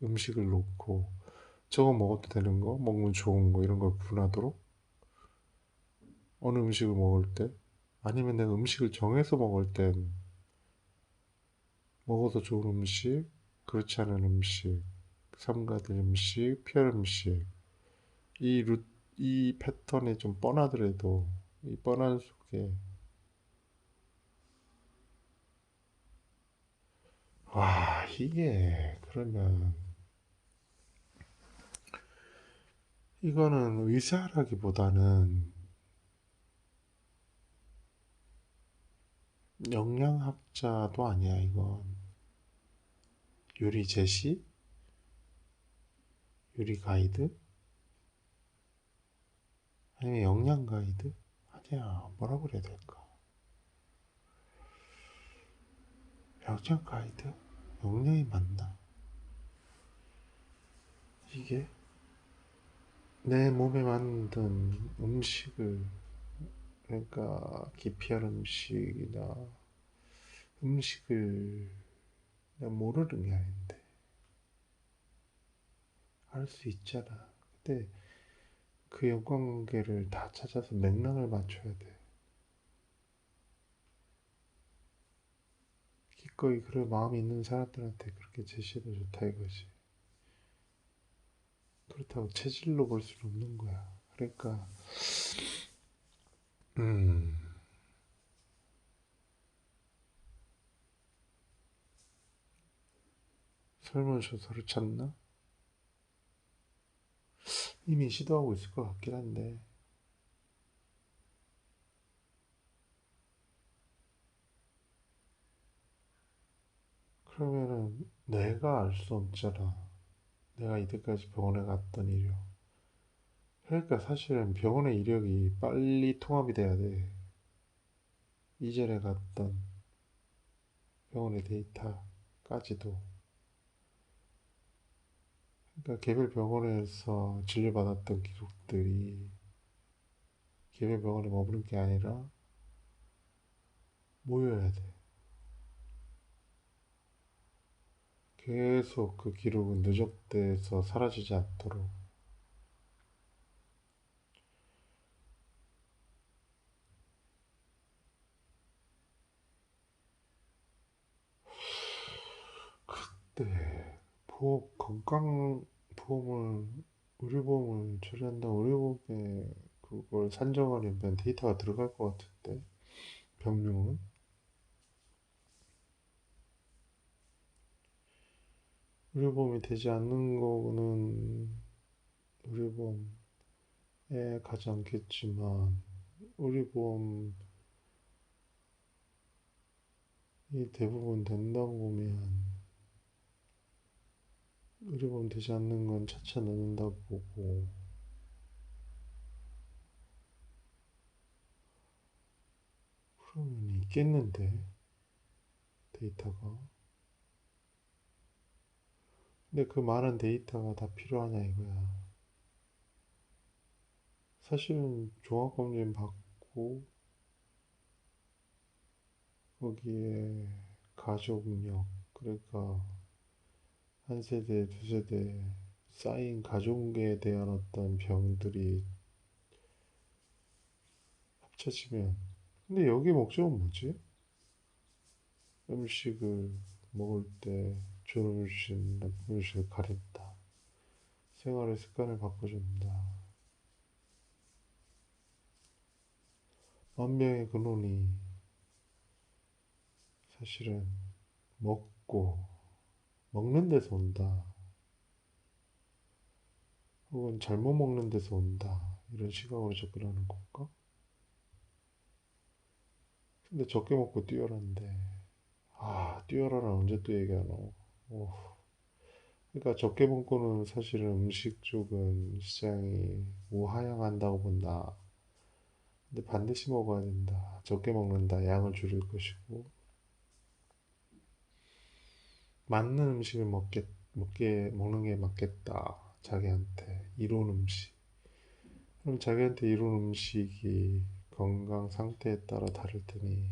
음식을 놓고, 저거 먹어도 되는 거, 먹으면 좋은 거, 이런 걸 구분하도록? 어느 음식을 먹을 때? 아니면 내가 음식을 정해서 먹을 땐, 먹어도 좋은 음식, 그렇지 않은 음식, 삼가된 음식, 피할 음식, 이 이 패턴이 좀 뻔하더라도 이 뻔한 속에 와 이게 그러면 이거는 의사라기보다는 영양학자도 아니야 이건 요리 제시 요리 가이드 아니면 영양 가이드 아니야 뭐라고 그래야 될까 영양 가이드 영양이 맞나 이게 내 몸에 맞는 음식을 그러니까 기피할 음식이나 음식을 내가 모르는 게 아닌데 알 수 있잖아. 근데 그 연관관계를 다 찾아서 맥락을 맞춰야 돼. 기꺼이 그럴 마음이 있는 사람들한테 그렇게 제시해도 좋다 이거지. 그렇다고 체질로 볼 수는 없는 거야. 그러니까 음 설문조사를 찾나? 이미 시도하고 있을 것 같긴 한데 그러면은 내가 알 수 없잖아. 내가 이때까지 병원에 갔던 이력. 그러니까 사실은 병원의 이력이 빨리 통합이 돼야 돼. 이전에 갔던 병원의 데이터까지도. 그러니까 개별 병원에서 진료받았던 기록들이 개별 병원에 머무는 게 아니라 모여야 돼. 계속 그 기록은 누적돼서 사라지지 않도록. 네. 건강보험을, 의료보험을 처리한다고 의료보험에 그걸 산정하려면 데이터가 들어갈 것 같은데, 병명은? 의료보험이 되지 않는 거는 의료보험에 가지 않겠지만, 의료보험이 대부분 된다고 보면, 의료보험 되지 않는 건 차차 넣는다고 보고, 그러면 있겠는데, 데이터가. 근데 그 많은 데이터가 다 필요하냐 이거야. 사실은 종합검진 받고 거기에 가족력, 그러니까 한 세대, 두 세대 쌓인 가족에 대한 어떤 병들이 합쳐지면, 근데 여기 목적은 뭐지? 음식을 먹을 때 좋은 음식, 나쁜 음식을 가린다. 생활의 습관을 바꿔준다. 만병의 근원이 사실은 먹고 먹는 데서 온다. 혹은 잘못 먹는 데서 온다. 이런 시각으로 접근하는 건가? 근데 적게 먹고 뛰어난데, 뛰어라는 언제 또 얘기하노? 오. 그러니까 적게 먹고는 사실은 음식 쪽은 시장이 우하향한다고 본다. 근데 반드시 먹어야 된다. 적게 먹는다. 양을 줄일 것이고, 맞는 음식을 먹는 게 맞겠다. 자기한테. 이로운 음식. 그럼 자기한테 이로운 음식이 건강 상태에 따라 다를 테니,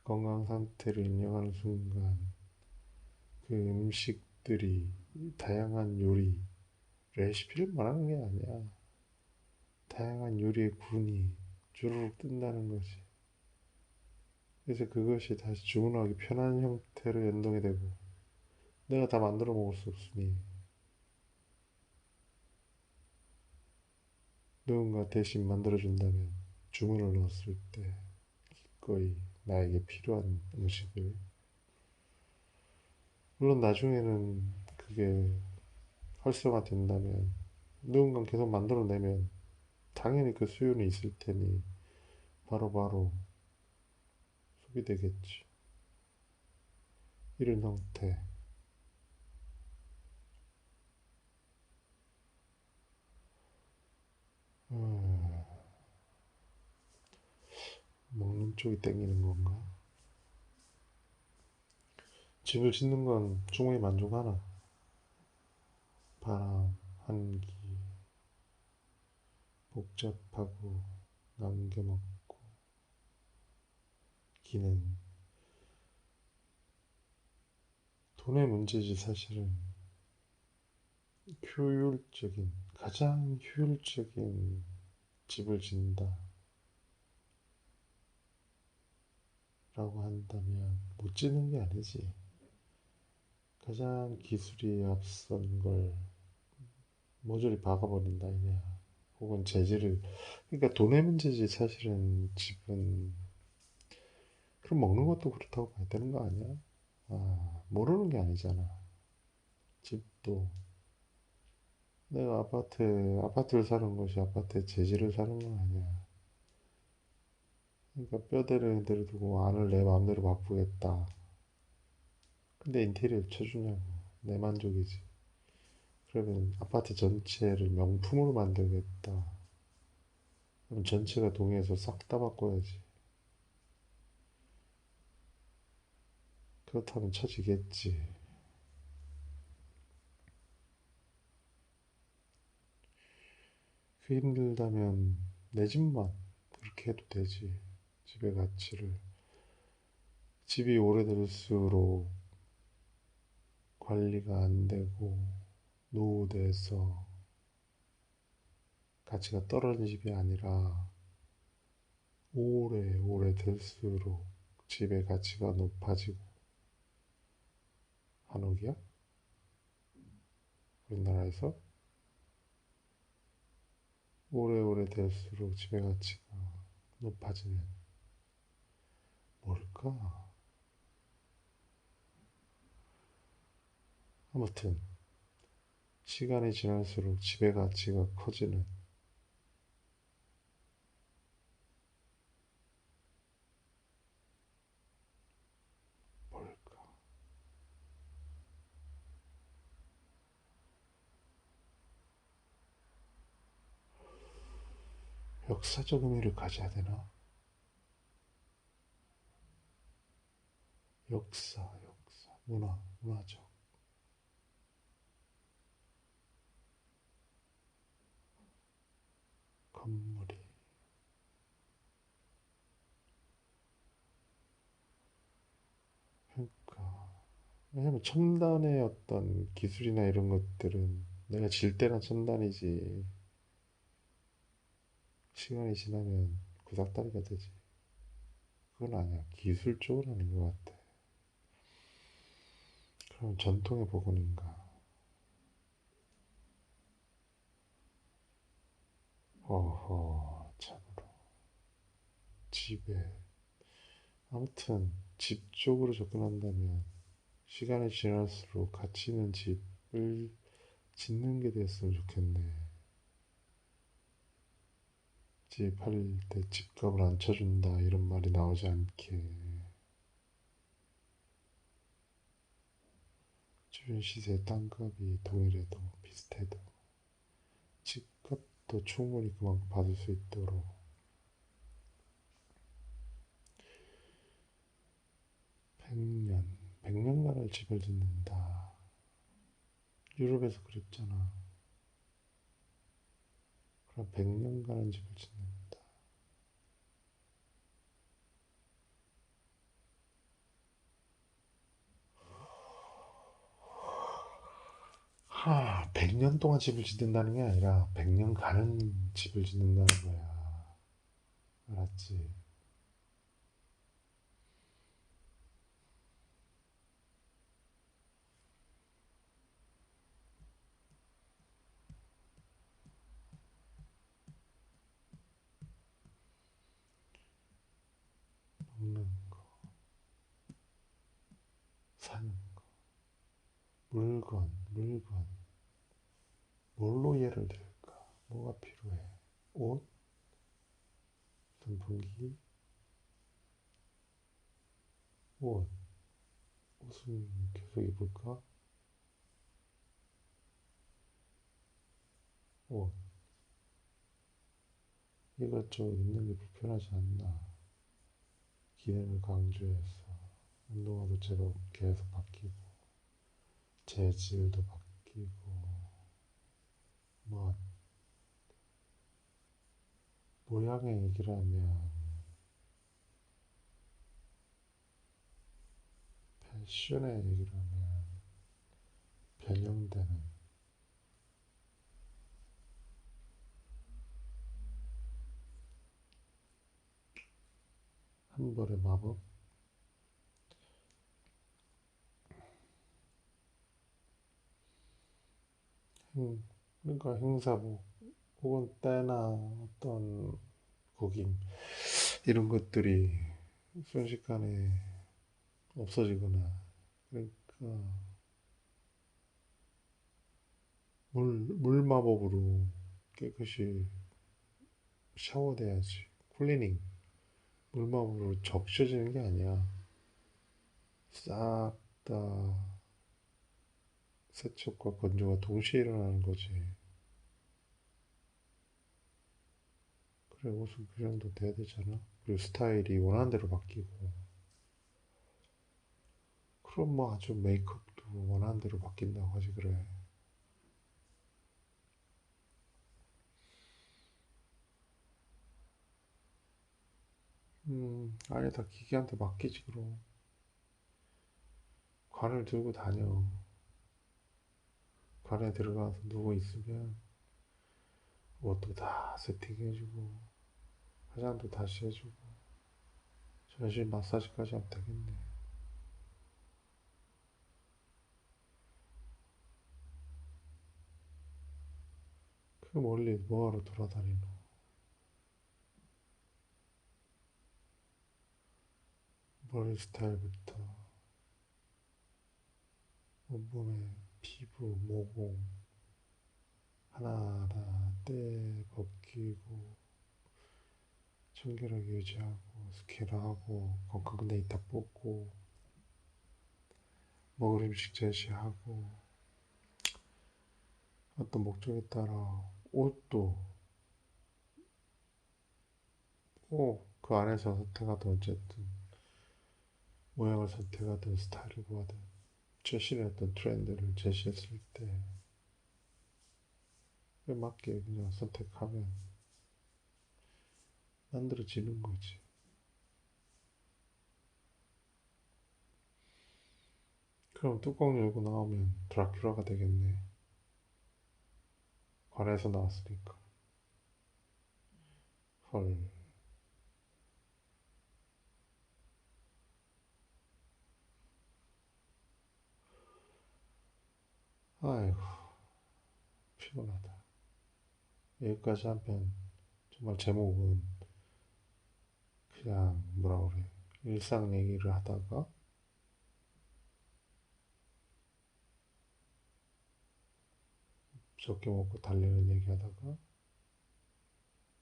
건강 상태를 인정하는 순간 그 음식들이 다양한 요리, 레시피를 말하는 게 아니야. 다양한 요리의 군이 주르륵 뜬다는 거지. 그래서 그것이 다시 주문하기 편한 형태로 연동이 되고, 내가 다 만들어 먹을 수 없으니 누군가 대신 만들어준다면 주문을 넣었을 때 거의 나에게 필요한 음식을, 물론 나중에는 그게 활성화된다면 누군가 계속 만들어내면 당연히 그 수요는 있을 테니 바로바로 소비되겠지. 이런 형태. 음, 먹는 쪽이 땡기는 건가? 집을 짓는 건 충분히 만족하나? 바람, 한기, 복잡하고 남겨먹고 기는 돈의 문제지 사실은. 효율적인, 가장 효율적인 집을 짓는다 라고 한다면 못 짓는 게 아니지. 가장 기술이 앞선 걸 모조리 박아버린다 이거야. 혹은 재질을, 그러니까 돈의 문제지 사실은. 집은, 그럼 먹는 것도 그렇다고 봐야 되는 거 아니야? 모르는 게 아니잖아. 집도 내가 아파트를 사는 것이 아파트의 재질을 사는 건 아니야. 그러니까 뼈대를 그대로 두고 안을 내 마음대로 바꾸겠다. 근데 인테리어를 쳐주냐고. 내 만족이지. 그러면 아파트 전체를 명품으로 만들겠다. 그럼 전체가 동의해서 싹 다 바꿔야지. 그렇다면 쳐지겠지. 그 힘들다면 내 집만 그렇게 해도 되지. 집의 가치를. 집이 오래될수록 관리가 안 되고 노후돼서 가치가 떨어진 집이 아니라 오래오래 될수록 집의 가치가 높아지고 한옥이야? 우리나라에서? 오래오래 될수록 지배 가치가 높아지는 뭘까? 아무튼 시간이 지날수록 지배 가치가 커지는 뭘까? 역사적 의미를 가져야 되나? 역사, 문화적. 건물이. 그러니까. 왜냐면 첨단의 어떤 기술이나 이런 것들은 내가 질 때나 첨단이지 시간이 지나면 구닥다리가 되지. 그건 아니야. 기술 쪽은 아닌 것 같아. 그럼 전통의 복원인가? 어허, 참으로. 집에. 아무튼 집 쪽으로 접근한다면 시간이 지날수록 가치 있는 집을 짓는 게 됐으면 좋겠네. 집 팔릴 때 집값을 안 쳐준다 이런 말이 나오지 않게 주변 시세 땅값이 동일해도 비슷해도 집값도 충분히 그만큼 받을 수 있도록 100년, 100년간을 집을 짓는다. 유럽에서 그랬잖아. 그럼 100년간은 집을 짓는다. 하, 100년 동안 집을 짓는다는 게 아니라 100년 가는 집을 짓는다는 거야. 알았지? 먹는 거, 사는 거, 물건. 뭘로 예를 들까? 뭐가 필요해? 옷? 선풍기? 옷. 옷은 계속 입을까? 옷. 이것저것 입는 게 불편하지 않나? 기능을 강조해서 운동화도 제법 계속 바뀌고 재질도 바뀌고 뭐 모양의 얘기라면 패션의 얘기라면 변형되는 한 벌의 마법? 그러니까 행사복 혹은 때나 어떤 곡임 이런 것들이 순식간에 없어지거나 그러니까 물 마법으로 깨끗이 샤워돼야지 클리닝 물 마법으로 적셔지는 게 아니야 싹 다 세척과 건조가 동시에 일어나는 거지 그래 옷은 그 정도 돼야 되잖아 그리고 스타일이 원하는 대로 바뀌고 그럼 뭐 아주 메이크업도 원하는 대로 바뀐다고 하지 그래 아니다 기계한테 맡기지 그럼 관을 들고 다녀 관에 들어가서 누워 있으면 옷도 다 세팅해주고 화장도 다시 해주고 전신 마사지까지 하면 되겠네 그 멀리 뭐하러 돌아다니노? 머리 스타일부터 온몸의 피부, 모공 하나하나 떼 벗기고 청결하게 유지하고 스케일하고 건강 데이터 뽑고 먹을 음식 제시하고 어떤 목적에 따라 옷도 그 안에서 선택하든 어쨌든 모양을 선택하든 스타일을 구하든 최신의 어떤 트렌드를 제시했을 때 그에 맞게 그냥 선택하면 만들어지는 거지. 그럼 뚜껑 열고 나오면 드라큘라가 되겠네. 관에서 나왔으니까. 헐. 아이고, 피곤하다. 여기까지 하면 정말 제목은 그냥 뭐라 그래. 일상 얘기를 하다가 적게 먹고 달리는 얘기 하다가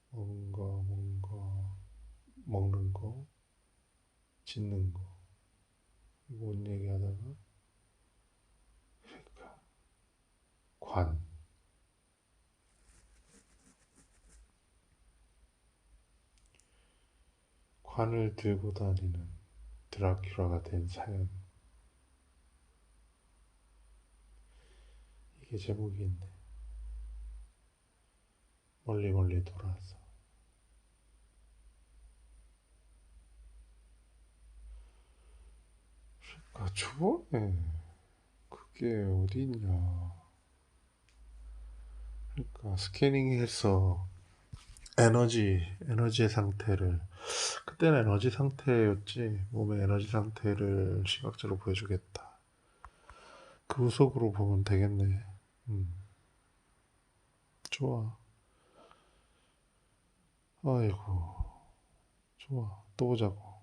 뭔가 먹는 거, 짓는 거, 뭔 얘기 하다가 그러니까 관. 관을 들고 다니는 드라큘라가 된 사연. 이게 제목이 있네. 멀리 멀리 돌아서. 아, 저번에 그게 어디 있냐. 그러니까 스캐닝해서 에너지의 상태를, 그때는 에너지 상태였지. 몸의 에너지 상태를 시각적으로 보여주겠다. 그 후속으로 보면 되겠네. 좋아. 아이고, 좋아. 또 보자고.